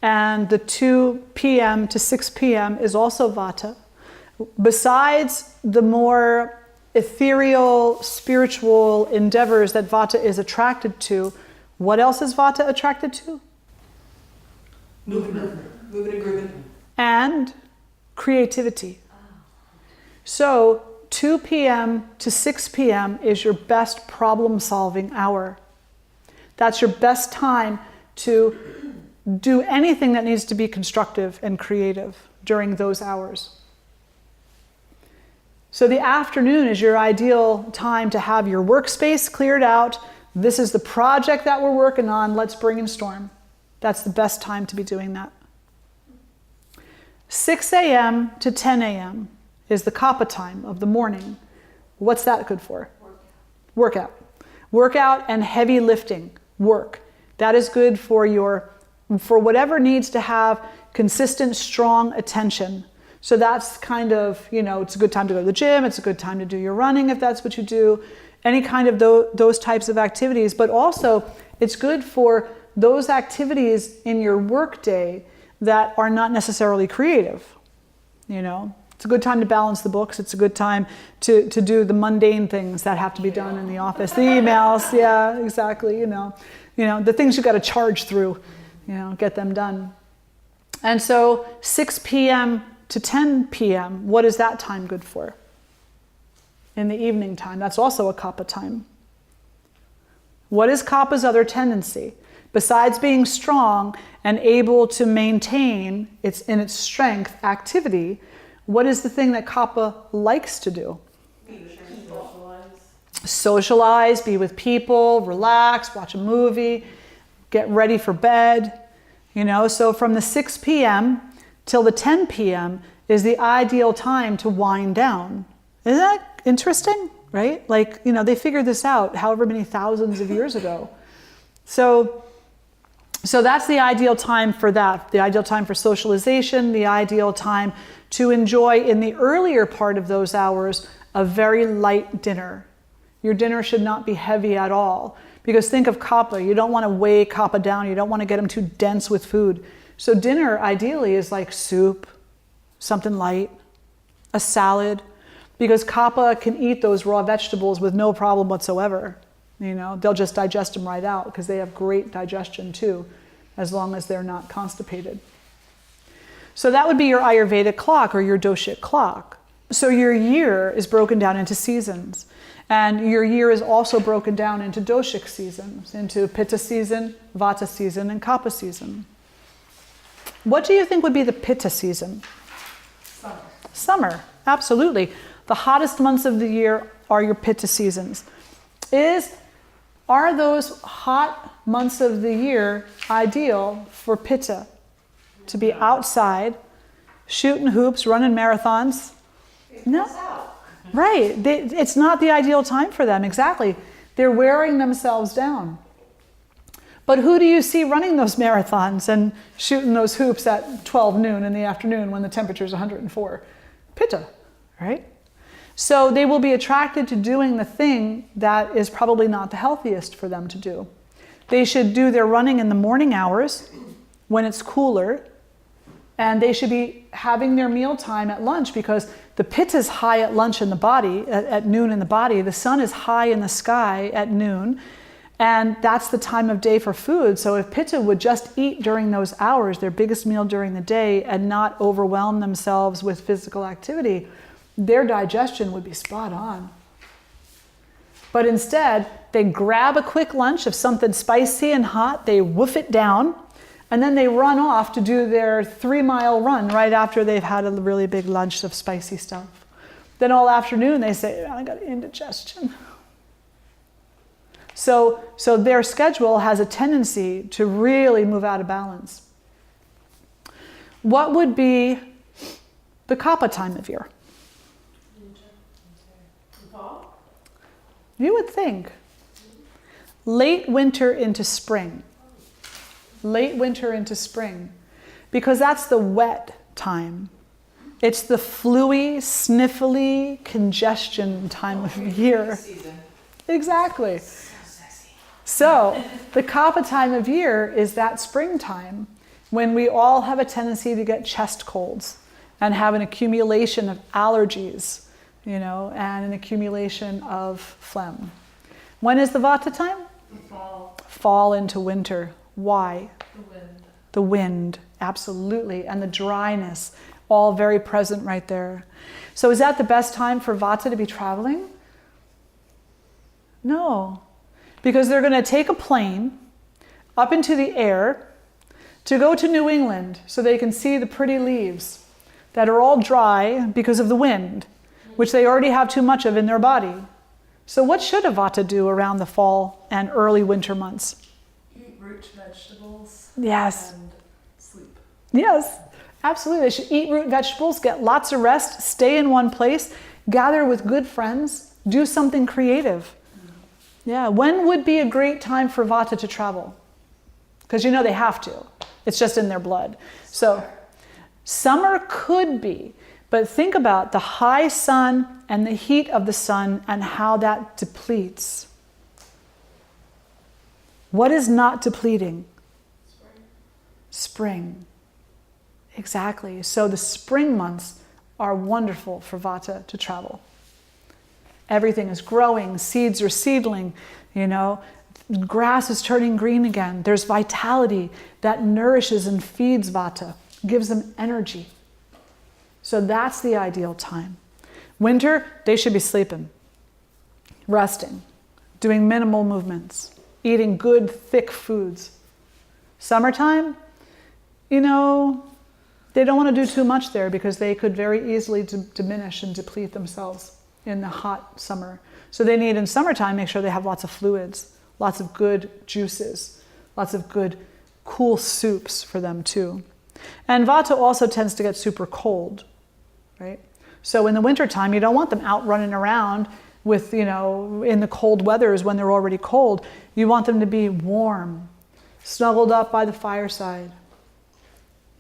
And the 2 p.m. to 6 p.m. is also vata. Besides the more ethereal, spiritual endeavors that vata is attracted to, what else is vata attracted to? Movement and grooving. And creativity. So 2 p.m. to 6 p.m. is your best problem-solving hour. That's your best time to do anything that needs to be constructive and creative during those hours. So the afternoon is your ideal time to have your workspace cleared out. This is the project that we're working on. Let's brainstorm. That's the best time to be doing that. 6 a.m. to 10 a.m. is the kapha time of the morning. What's that good for? Workout. Workout and heavy lifting. Work. That is good for whatever needs to have consistent, strong attention. So that's kind of, it's a good time to go to the gym. It's a good time to do your running if that's what you do. Any kind of those types of activities. But also, it's good for those activities in your work day that are not necessarily creative. It's a good time to balance the books. It's a good time to do the mundane things that have to be done in the office. The emails, yeah, exactly. The things you got to charge through, get them done. And so 6 p.m. to 10 p.m., what is that time good for? In the evening time, that's also a kapha time. What is kapha's other tendency? Besides being strong and able to maintain in its strength activity, what is the thing that kapha likes to do? Socialize, be with people, relax, watch a movie, get ready for bed. So from the 6 p.m. till the 10 p.m. is the ideal time to wind down. Isn't that interesting, right? They figured this out however many thousands of years ago. So that's the ideal time for that, the ideal time for socialization, the ideal time to enjoy in the earlier part of those hours a very light dinner. Your dinner should not be heavy at all. Because think of kapha, you don't want to weigh kapha down, you don't want to get them too dense with food. So dinner ideally is like soup, something light, a salad, because kapha can eat those raw vegetables with no problem whatsoever. They'll just digest them right out because they have great digestion too, as long as they're not constipated. So that would be your Ayurvedic clock or your doshic clock. So your year is broken down into seasons. And your year is also broken down into doshic seasons, into pitta season, vata season, and kapha season. What do you think would be the pitta season? Summer. Summer, absolutely. The hottest months of the year are your pitta seasons. Are those hot months of the year ideal for pitta? To be outside, shooting hoops, running marathons? No. Right. It's not the ideal time for them, exactly. They're wearing themselves down. But who do you see running those marathons and shooting those hoops at 12 noon in the afternoon when the temperature is 104? Pitta, right? So they will be attracted to doing the thing that is probably not the healthiest for them to do. They should do their running in the morning hours when it's cooler, and they should be having their meal time at lunch because the pitta is high at lunch in the body, at noon in the body. The sun is high in the sky at noon, and that's the time of day for food. So if pitta would just eat during those hours, their biggest meal during the day, and not overwhelm themselves with physical activity, their digestion would be spot on. But instead, they grab a quick lunch of something spicy and hot, they woof it down, and then they run off to do their 3-mile run right after they've had a really big lunch of spicy stuff. Then all afternoon they say, I got indigestion. So their schedule has a tendency to really move out of balance. What would be the kapha time of year? Fall? You would think. Late winter into spring. Late winter into spring. Because that's the wet time. It's the fluey, sniffly congestion time of year. Season. Exactly. So sexy. So the kapha time of year is that springtime when we all have a tendency to get chest colds and have an accumulation of allergies, and an accumulation of phlegm. When is the vata time? Fall. Fall into winter. Why? The wind. The wind, absolutely, and the dryness, all very present right there. So is that the best time for vata to be traveling? No, because they're going to take a plane up into the air to go to New England so they can see the pretty leaves that are all dry because of the wind, which they already have too much of in their body. So what should a Vata do around the fall and early winter months? Eat root vegetables. Yes. And sleep. Yes, absolutely. They should eat root vegetables, get lots of rest, stay in one place, gather with good friends, do something creative. Yeah, when would be a great time for Vata to travel? Because you know they have to. It's just in their blood. So summer could be, but think about the high sun and the heat of the sun and how that depletes. What is not depleting? Spring. Exactly. So the spring months are wonderful for Vata to travel. Everything is growing, seeds are seedling, grass is turning green again. There's vitality that nourishes and feeds Vata, gives them energy. So that's the ideal time. Winter, they should be sleeping, resting, doing minimal movements, eating good, thick foods. Summertime, they don't want to do too much there because they could very easily diminish and deplete themselves in the hot summer. So they need, in summertime, make sure they have lots of fluids, lots of good juices, lots of good cool soups for them too. And Vata also tends to get super cold, right? So in the wintertime, you don't want them out running around with, in the cold weathers when they're already cold. You want them to be warm, snuggled up by the fireside.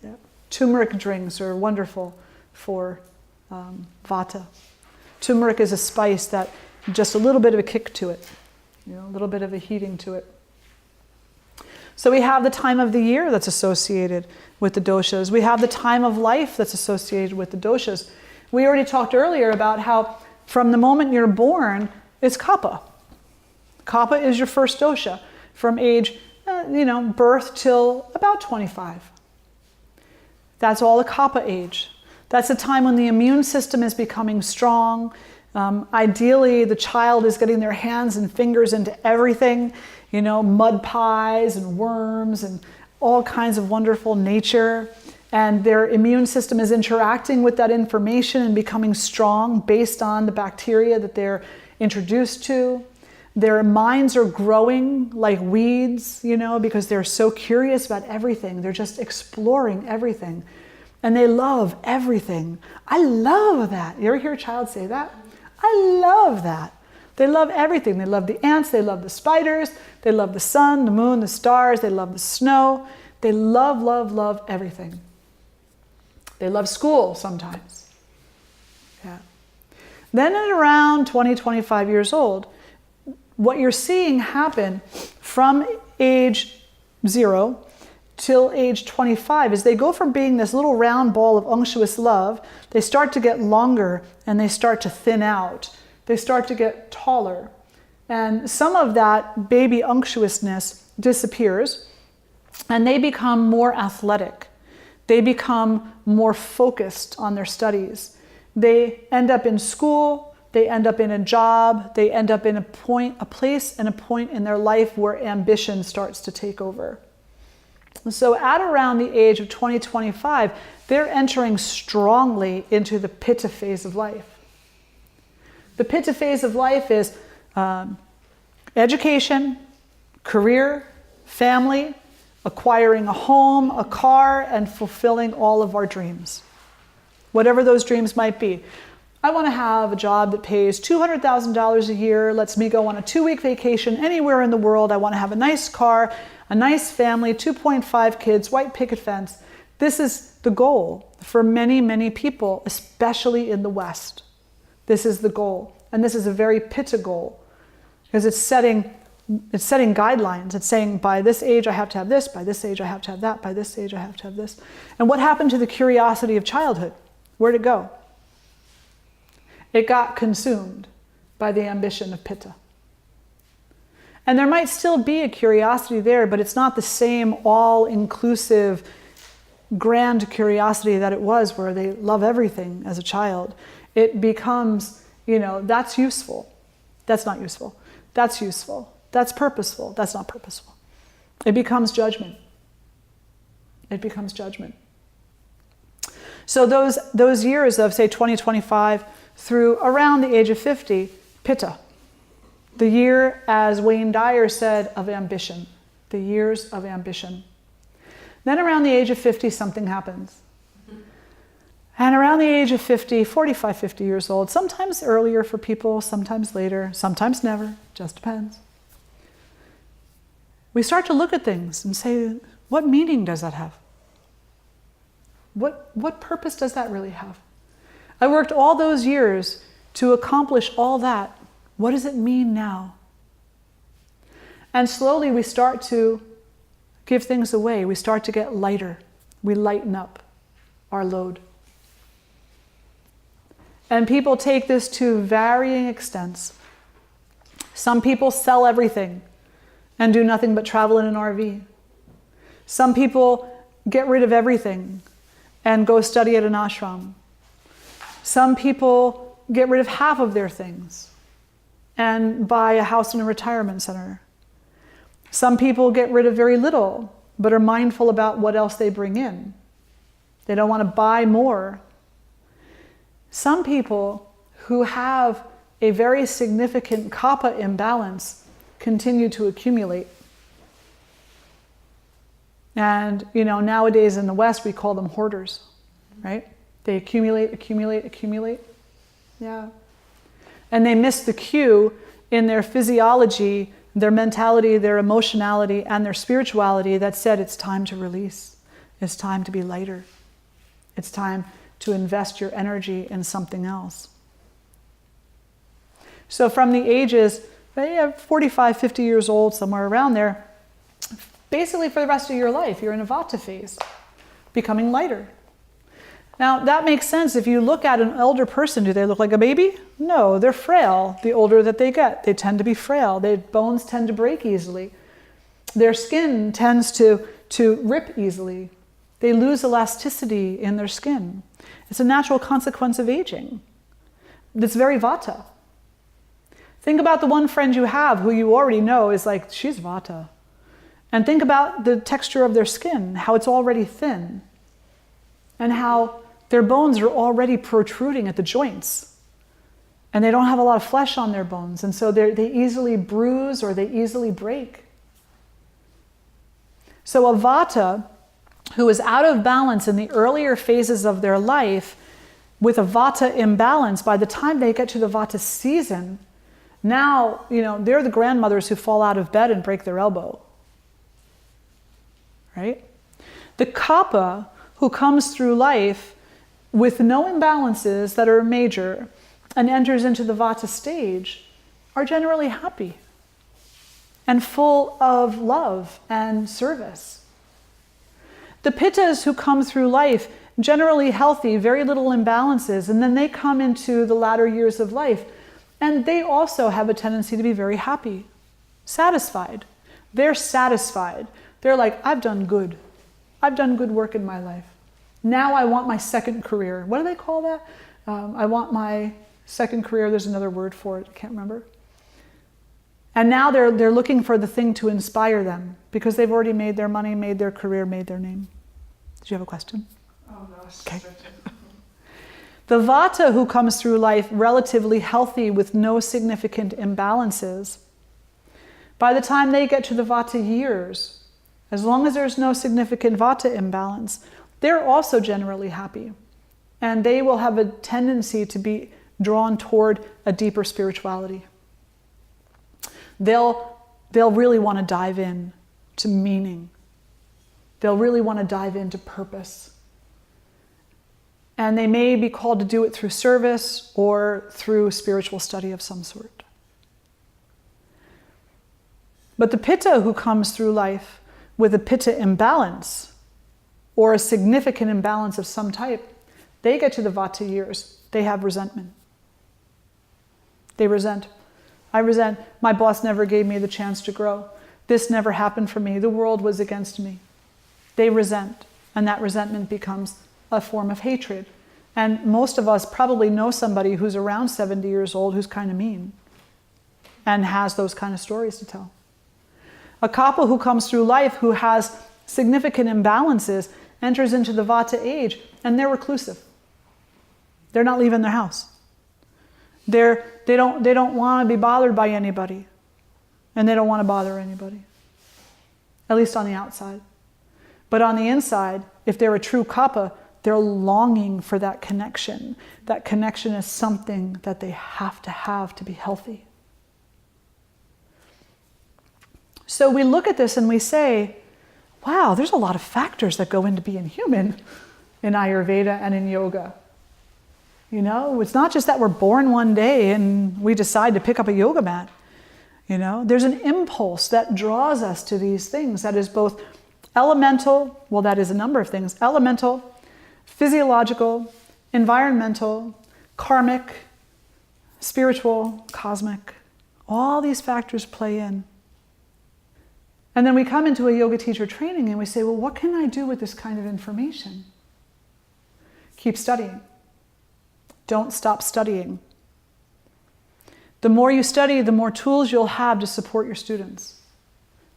Yeah. Turmeric drinks are wonderful for Vata. Turmeric is a spice that just a little bit of a kick to it, a little bit of a heating to it. So we have the time of the year that's associated with the doshas. We have the time of life that's associated with the doshas. We already talked earlier about how from the moment you're born, it's kapha. Kapha is your first dosha from age, birth till about 25. That's all the kapha age. That's the time when the immune system is becoming strong. Ideally, the child is getting their hands and fingers into everything, mud pies and worms and all kinds of wonderful nature. And their immune system is interacting with that information and becoming strong based on the bacteria that they're introduced to. Their minds are growing like weeds, because they're so curious about everything. They're just exploring everything. And they love everything. I love that. You ever hear a child say that? I love that. They love everything. They love the ants. They love the spiders. They love the sun, the moon, the stars. They love the snow. They love, love, love everything. They love school sometimes. Yeah. Then at around 20, 25 years old, what you're seeing happen from age 0 till age 25 is they go from being this little round ball of unctuous love, they start to get longer and they start to thin out. They start to get taller. And some of that baby unctuousness disappears and they become more athletic. They become more focused on their studies. They end up in school, they end up in a job, they end up in a place and a point in their life where ambition starts to take over. So at around the age of 20, 25, they're entering strongly into the pitta phase of life. The pitta phase of life is education, career, family, acquiring a home, a car, and fulfilling all of our dreams. Whatever those dreams might be. I want to have a job that pays $200,000 a year, lets me go on a 2-week vacation anywhere in the world. I want to have a nice car, a nice family, 2.5 kids, white picket fence. This is the goal for many, many people, especially in the West. This is the goal. And this is a very pitta goal because it's setting guidelines. It's saying by this age I have to have this, by this age I have to have that, by this age I have to have this. And what happened to the curiosity of childhood? Where'd it go? It got consumed by the ambition of pitta. And there might still be a curiosity there, but it's not the same all-inclusive, grand curiosity that it was where they love everything as a child. It becomes, that's useful. That's not useful. That's useful. That's purposeful. That's not purposeful. It becomes judgment. It becomes judgment. So those years of, say, 20, 25 through around the age of 50, Pitta. The year, as Wayne Dyer said, of ambition. The years of ambition. Then around the age of 50, something happens. And around the age of 50, 45, 50 years old, sometimes earlier for people, sometimes later, sometimes never, just depends. We start to look at things and say, what meaning does that have? What purpose does that really have? I worked all those years to accomplish all that. What does it mean now? And slowly we start to give things away. We start to get lighter. We lighten up our load. And people take this to varying extents. Some people sell everything and do nothing but travel in an RV. Some people get rid of everything and go study at an ashram. Some people get rid of half of their things and buy a house in a retirement center. Some people get rid of very little, but are mindful about what else they bring in. They don't want to buy more. Some people who have a very significant kapha imbalance continue to accumulate. And, nowadays in the West, we call them hoarders, right? They accumulate. Yeah. And they miss the cue in their physiology, their mentality, their emotionality, and their spirituality that said it's time to release. It's time to be lighter. It's time to invest your energy in something else. So from the ages, 45, 50 years old, somewhere around there, basically for the rest of your life, you're in a vata phase, becoming lighter. Now, that makes sense. If you look at an elder person, do they look like a baby? No, they're frail. The older that they get, they tend to be frail. Their bones tend to break easily. Their skin tends to rip easily. They lose elasticity in their skin. It's a natural consequence of aging. It's very vata. Think about the one friend you have who you already know is like, she's vata. And think about the texture of their skin, how it's already thin, and how their bones are already protruding at the joints. And they don't have a lot of flesh on their bones, and so they easily bruise or they easily break. So a vata who is out of balance in the earlier phases of their life with a vata imbalance, by the time they get to the vata season, now, they're the grandmothers who fall out of bed and break their elbow. Right? The kapha who comes through life with no imbalances that are major and enters into the vata stage are generally happy and full of love and service. The pittas who come through life, generally healthy, very little imbalances, and then they come into the latter years of life, and they also have a tendency to be very happy, satisfied. They're satisfied. They're like, I've done good. I've done good work in my life. Now I want my second career. What do they call that? I want my second career. There's another word for it. I can't remember. And now they're looking for the thing to inspire them because they've already made their money, made their career, made their name. Did you have a question? Oh, no. Okay. The vata who comes through life relatively healthy with no significant imbalances, by the time they get to the vata years, as long as there's no significant vata imbalance, they're also generally happy. And they will have a tendency to be drawn toward a deeper spirituality. They'll really want to dive in to meaning. They'll really want to dive into purpose. And they may be called to do it through service or through spiritual study of some sort. But the pitta who comes through life with a pitta imbalance or a significant imbalance of some type, they get to the vata years, they have resentment. They resent. I resent. My boss never gave me the chance to grow. This never happened for me. The world was against me. They resent. And that resentment becomes a form of hatred. And most of us probably know somebody who's around 70 years old who's kind of mean and has those kind of stories to tell. A kapha who comes through life who has significant imbalances, enters into the Vata age, and they're reclusive. They're not leaving their house. They don't want to be bothered by anybody, and they don't want to bother anybody, at least on the outside. But on the inside, if they're a true Kapha, they're longing for that connection. That connection is something that they have to be healthy. So we look at this and we say, wow, there's a lot of factors that go into being human in Ayurveda and in yoga. You know, it's not just that we're born one day and we decide to pick up a yoga mat. You know, there's an impulse that draws us to these things that is both elemental, well, that is a number of things, elemental, physiological, environmental, karmic, spiritual, cosmic. All these factors play in. And then we come into a yoga teacher training and we say, well, what can I do with this kind of information? Keep studying. Don't stop studying. The more you study, the more tools you'll have to support your students.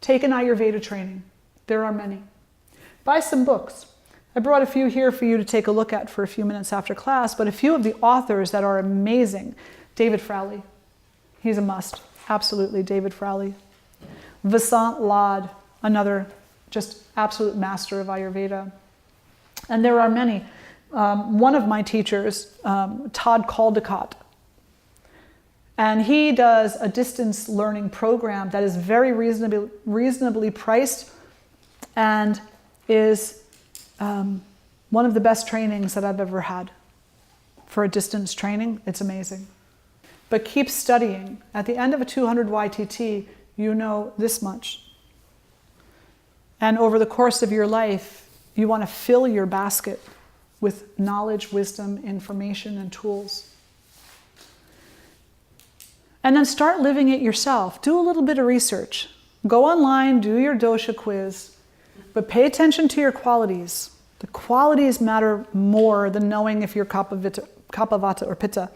Take an Ayurveda training. There are many. Buy some books. I brought a few here for you to take a look at for a few minutes after class, but a few of the authors that are amazing. David Frowley. He's a must. Absolutely, David Frowley. Vasant Lad, another just absolute master of Ayurveda. And there are many. One of my teachers, Todd Caldecott, and he does a distance learning program that is very reasonably priced and is one of the best trainings that I've ever had. For a distance training, it's amazing. But keep studying. At the end of a 200 YTT, you know this much. And over the course of your life, you want to fill your basket with knowledge, wisdom, information, and tools. And then start living it yourself. Do a little bit of research. Go online, do your dosha quiz, but pay attention to your qualities. The qualities matter more than knowing if you're Kapha, Vata, or Pitta.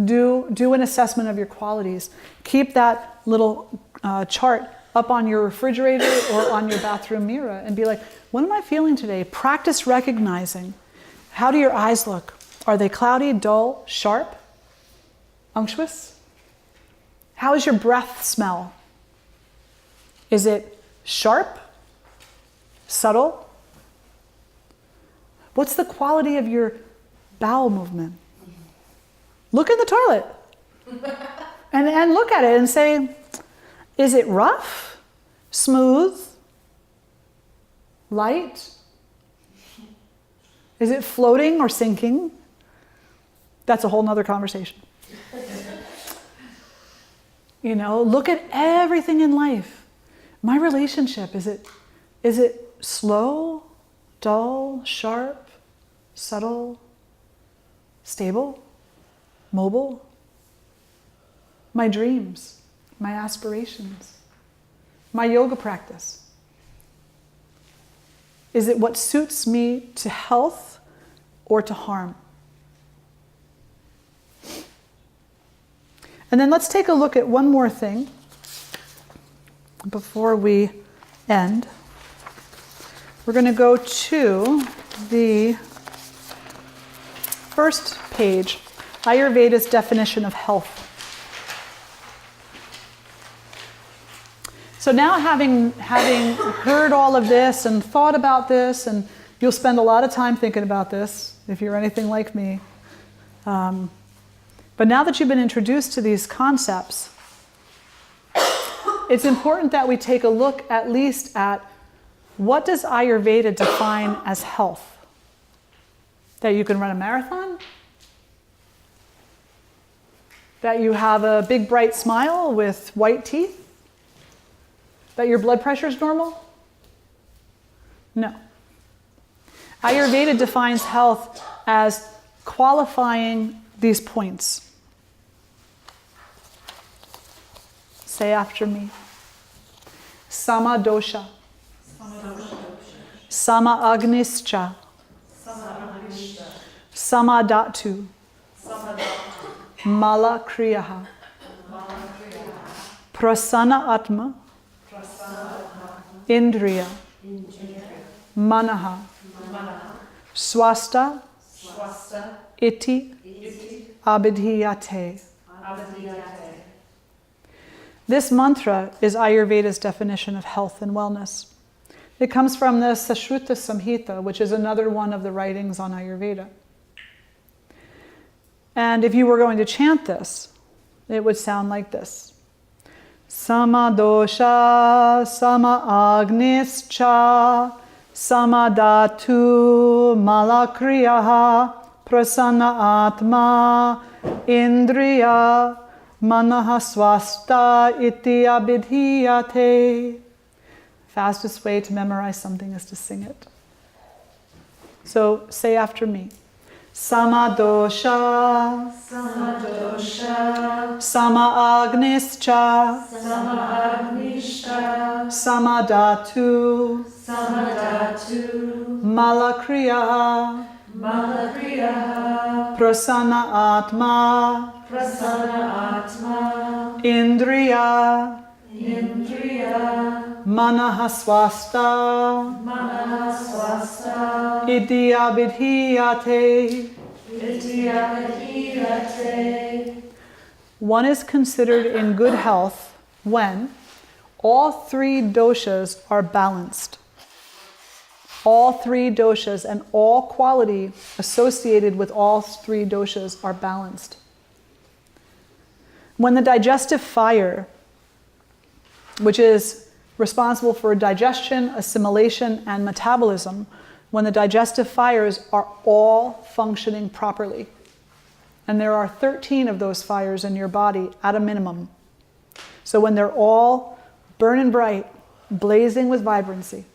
Do an assessment of your qualities. Keep that little chart up on your refrigerator or on your bathroom mirror and be like, what am I feeling today? Practice recognizing. How do your eyes look? Are they cloudy, dull, sharp, unctuous? How is your breath smell? Is it sharp, subtle? What's the quality of your bowel movement? Look in the toilet and look at it and say, is it rough, smooth, light? Is it floating or sinking? That's a whole nother conversation. You know, look at everything in life. My relationship, is it slow, dull, sharp, subtle, stable, mobile? My dreams, my aspirations, my yoga practice. Is it what suits me to health or to harm? And then let's take a look at one more thing before we end. We're going to go to the first page, Ayurveda's definition of health. So now having heard all of this and thought about this, and you'll spend a lot of time thinking about this if you're anything like me. But now that you've been introduced to these concepts, it's important that we take a look at least at what does Ayurveda define as health? That you can run a marathon? That you have a big bright smile with white teeth? That your blood pressure is normal? No. Ayurveda defines health as qualifying these points. Say after me. Sama dosha. Sama agnischa. Sama dhatu. Mala kriyaha. Prasanna atma. Indriya. Manaha. Swasta. Iti. Abhidhiyate. This mantra is Ayurveda's definition of health and wellness. It comes from the Sashruta Samhita, which is another one of the writings on Ayurveda. And if you were going to chant this, it would sound like this. Samadosha sama-agnischa samadatu malakriyaha prasanna atma indriya manaha swasta iti abhidhiyate. Fastest way to memorize something is to sing it. So say after me. Samadosha, sama-agnischa, samadatu, malakriyaha, prasanna atma, indriya, manaha swasta, iti abhidhiyate. One is considered in good health when all three doshas are balanced. All three doshas and all quality associated with all three doshas are balanced. When the digestive fire, which is responsible for digestion, assimilation, and metabolism, when the digestive fires are all functioning properly. And there are 13 of those fires in your body at a minimum. So when they're all burning bright, blazing with vibrancy,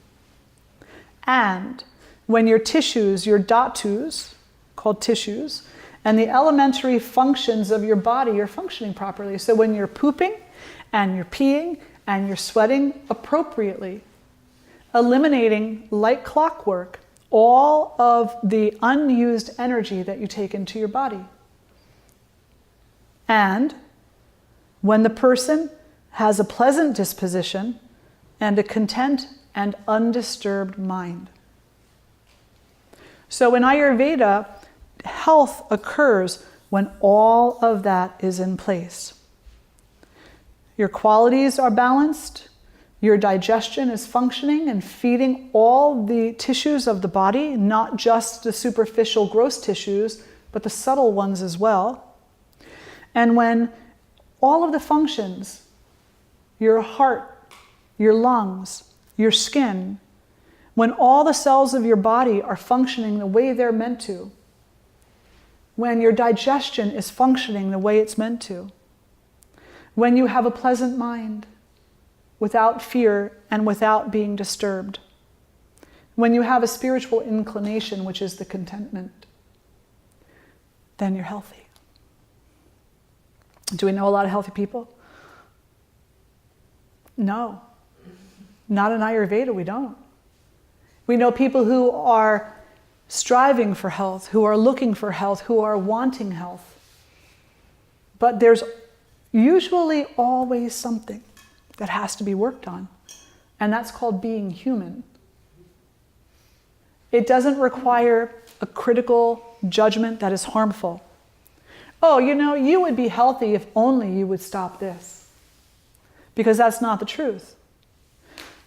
and when your tissues, your dhatus, called tissues, and the elementary functions of your body are functioning properly. So when you're pooping and you're peeing and you're sweating appropriately, eliminating like clockwork all of the unused energy that you take into your body. And when the person has a pleasant disposition and a content and undisturbed mind. So in Ayurveda, health occurs when all of that is in place. Your qualities are balanced, your digestion is functioning and feeding all the tissues of the body, not just the superficial gross tissues, but the subtle ones as well. And when all of the functions, your heart, your lungs, your skin, when all the cells of your body are functioning the way they're meant to, when your digestion is functioning the way it's meant to, when you have a pleasant mind, without fear and without being disturbed, when you have a spiritual inclination, which is the contentment, then you're healthy. Do we know a lot of healthy people? No. Not in Ayurveda, we don't. We know people who are striving for health, who are looking for health, who are wanting health. But there's usually always something that has to be worked on. And that's called being human. It doesn't require a critical judgment that is harmful. Oh, you would be healthy if only you would stop this. Because that's not the truth.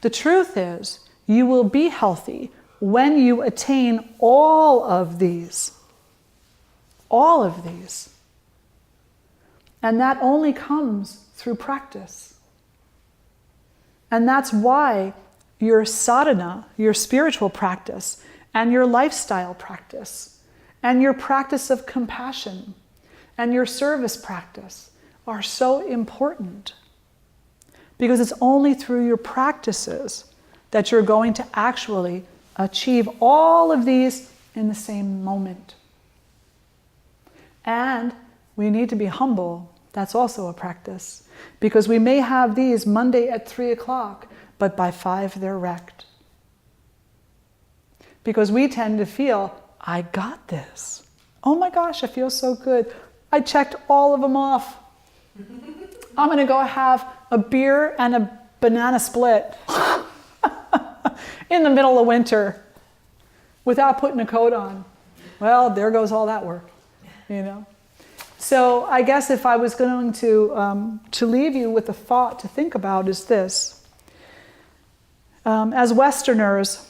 The truth is, you will be healthy when you attain all of these. All of these. And that only comes through practice. And that's why your sadhana, your spiritual practice, and your lifestyle practice, and your practice of compassion, and your service practice are so important. Because it's only through your practices that you're going to actually achieve all of these in the same moment. And we need to be humble. That's also a practice. Because we may have these Monday at 3 o'clock, but by 5 they're wrecked. Because we tend to feel, I got this. Oh my gosh, I feel so good. I checked all of them off. I'm going to go have a beer and a banana split. in the middle of winter without putting a coat on. Well, there goes all that work, you know. So I guess if I was going to leave you with a thought to think about is this. As Westerners,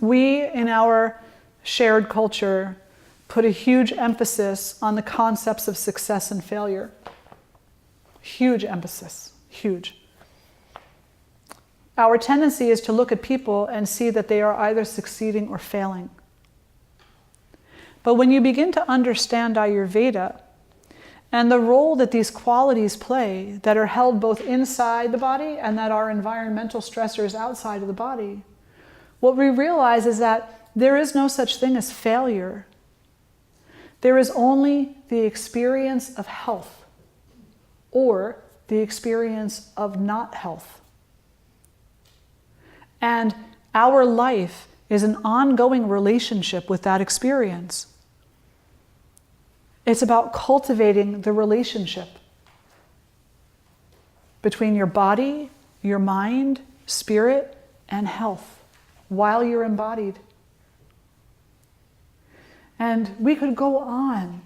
we in our shared culture put a huge emphasis on the concepts of success and failure. Huge emphasis, huge. Our tendency is to look at people and see that they are either succeeding or failing. But when you begin to understand Ayurveda and the role that these qualities play that are held both inside the body and that are environmental stressors outside of the body, what we realize is that there is no such thing as failure. There is only the experience of health or the experience of not health. And our life is an ongoing relationship with that experience. It's about cultivating the relationship between your body, your mind, spirit, and health while you're embodied. And we could go on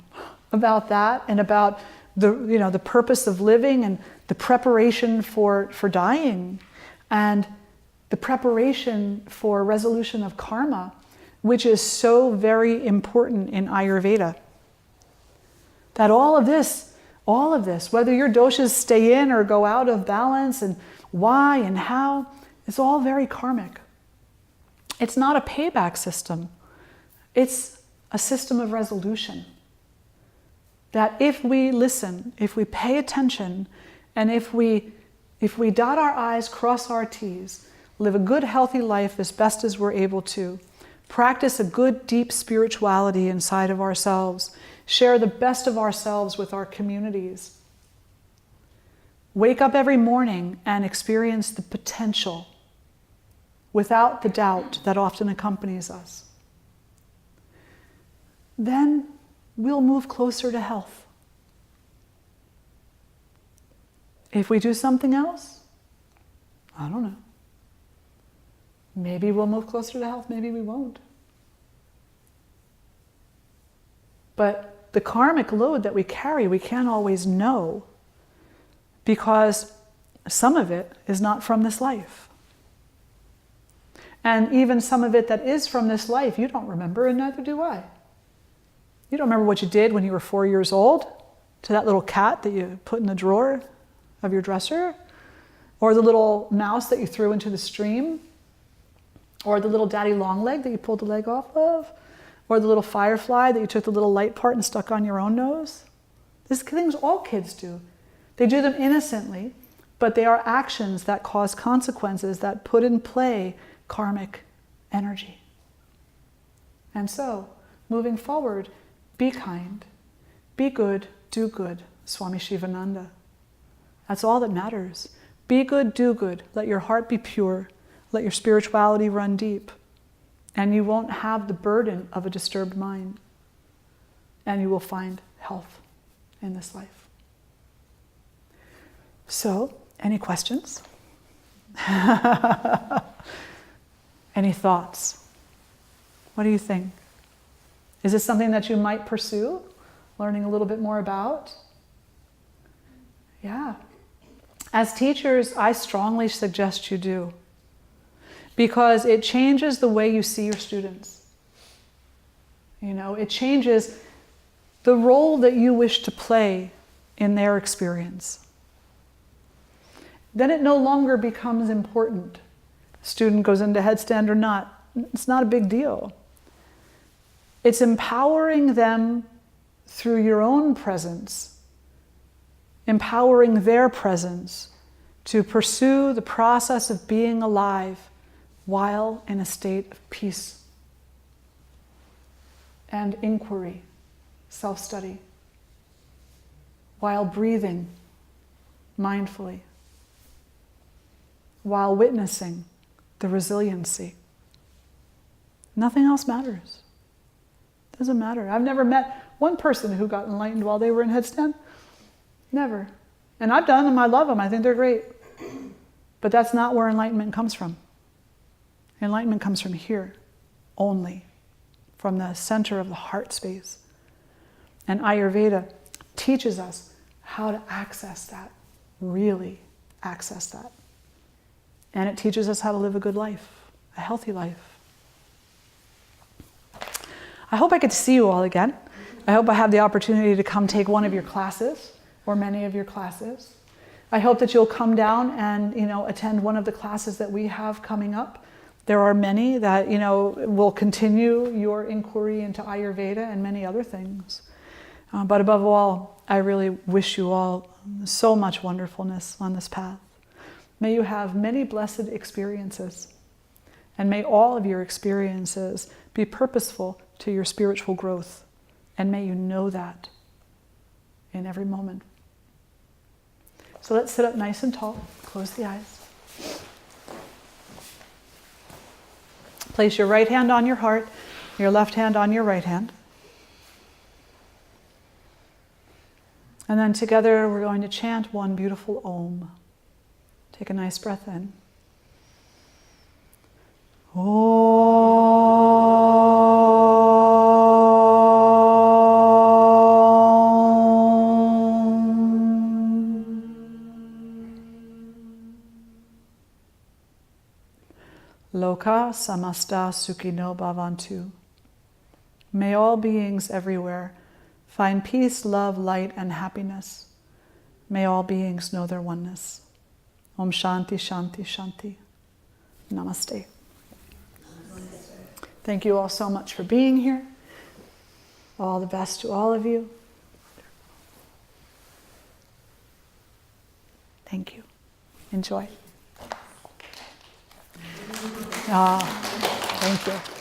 about that and about the purpose of living and the preparation for dying and the preparation for resolution of karma, which is so very important in Ayurveda. That all of this, whether your doshas stay in or go out of balance and why and how, it's all very karmic. It's not a payback system. It's a system of resolution. That if we listen, if we pay attention, and if we dot our I's, cross our T's, live a good, healthy life as best as we're able to, practice a good, deep spirituality inside of ourselves, share the best of ourselves with our communities, wake up every morning and experience the potential without the doubt that often accompanies us, then we'll move closer to health. If we do something else, I don't know. Maybe we'll move closer to health, maybe we won't. But the karmic load that we carry, we can't always know because some of it is not from this life. And even some of it that is from this life, you don't remember, and neither do I. You don't remember what you did when you were 4 years old to that little cat that you put in the drawer of your dresser, or the little mouse that you threw into the stream, or the little daddy long leg that you pulled the leg off of, or the little firefly that you took the little light part and stuck on your own nose. These things all kids do. They do them innocently, but they are actions that cause consequences that put in play karmic energy. And so, moving forward, be kind, be good, do good, Swami Shivananda. That's all that matters. Be good, do good. Let your heart be pure. Let your spirituality run deep. And you won't have the burden of a disturbed mind. And you will find health in this life. So, any questions? Any thoughts? What do you think? Is this something that you might pursue? Learning a little bit more about? Yeah. As teachers, I strongly suggest you do. Because it changes the way you see your students. You know, it changes the role that you wish to play in their experience. Then it no longer becomes important. Student goes into headstand or not. It's not a big deal. It's empowering them through your own presence, empowering their presence to pursue the process of being alive while in a state of peace and inquiry, self-study, while breathing mindfully, while witnessing the resiliency. Nothing else matters. Doesn't matter. I've never met one person who got enlightened while they were in headstand. Never. And I've done them, I love them, I think they're great. But that's not where enlightenment comes from. Enlightenment comes from here only, from the center of the heart space. And Ayurveda teaches us how to access that, really access that. And it teaches us how to live a good life, a healthy life. I hope I get to see you all again. I hope I have the opportunity to come take one of your classes, or many of your classes. I hope that you'll come down and, attend one of the classes that we have coming up. There are many that, will continue your inquiry into Ayurveda and many other things. But above all, I really wish you all so much wonderfulness on this path. May you have many blessed experiences, and may all of your experiences be purposeful to your spiritual growth, and may you know that in every moment. So let's sit up nice and tall, close the eyes. Place your right hand on your heart, your left hand on your right hand. And then together we're going to chant one beautiful Om. Take a nice breath in. Loka samasta sukhino bhavantu. May all beings everywhere find peace, love, light, and happiness. May all beings know their oneness. Om Shanti, Shanti, Shanti. Namaste. Thank you all so much for being here. All the best to all of you. Thank you. Enjoy. Thank you.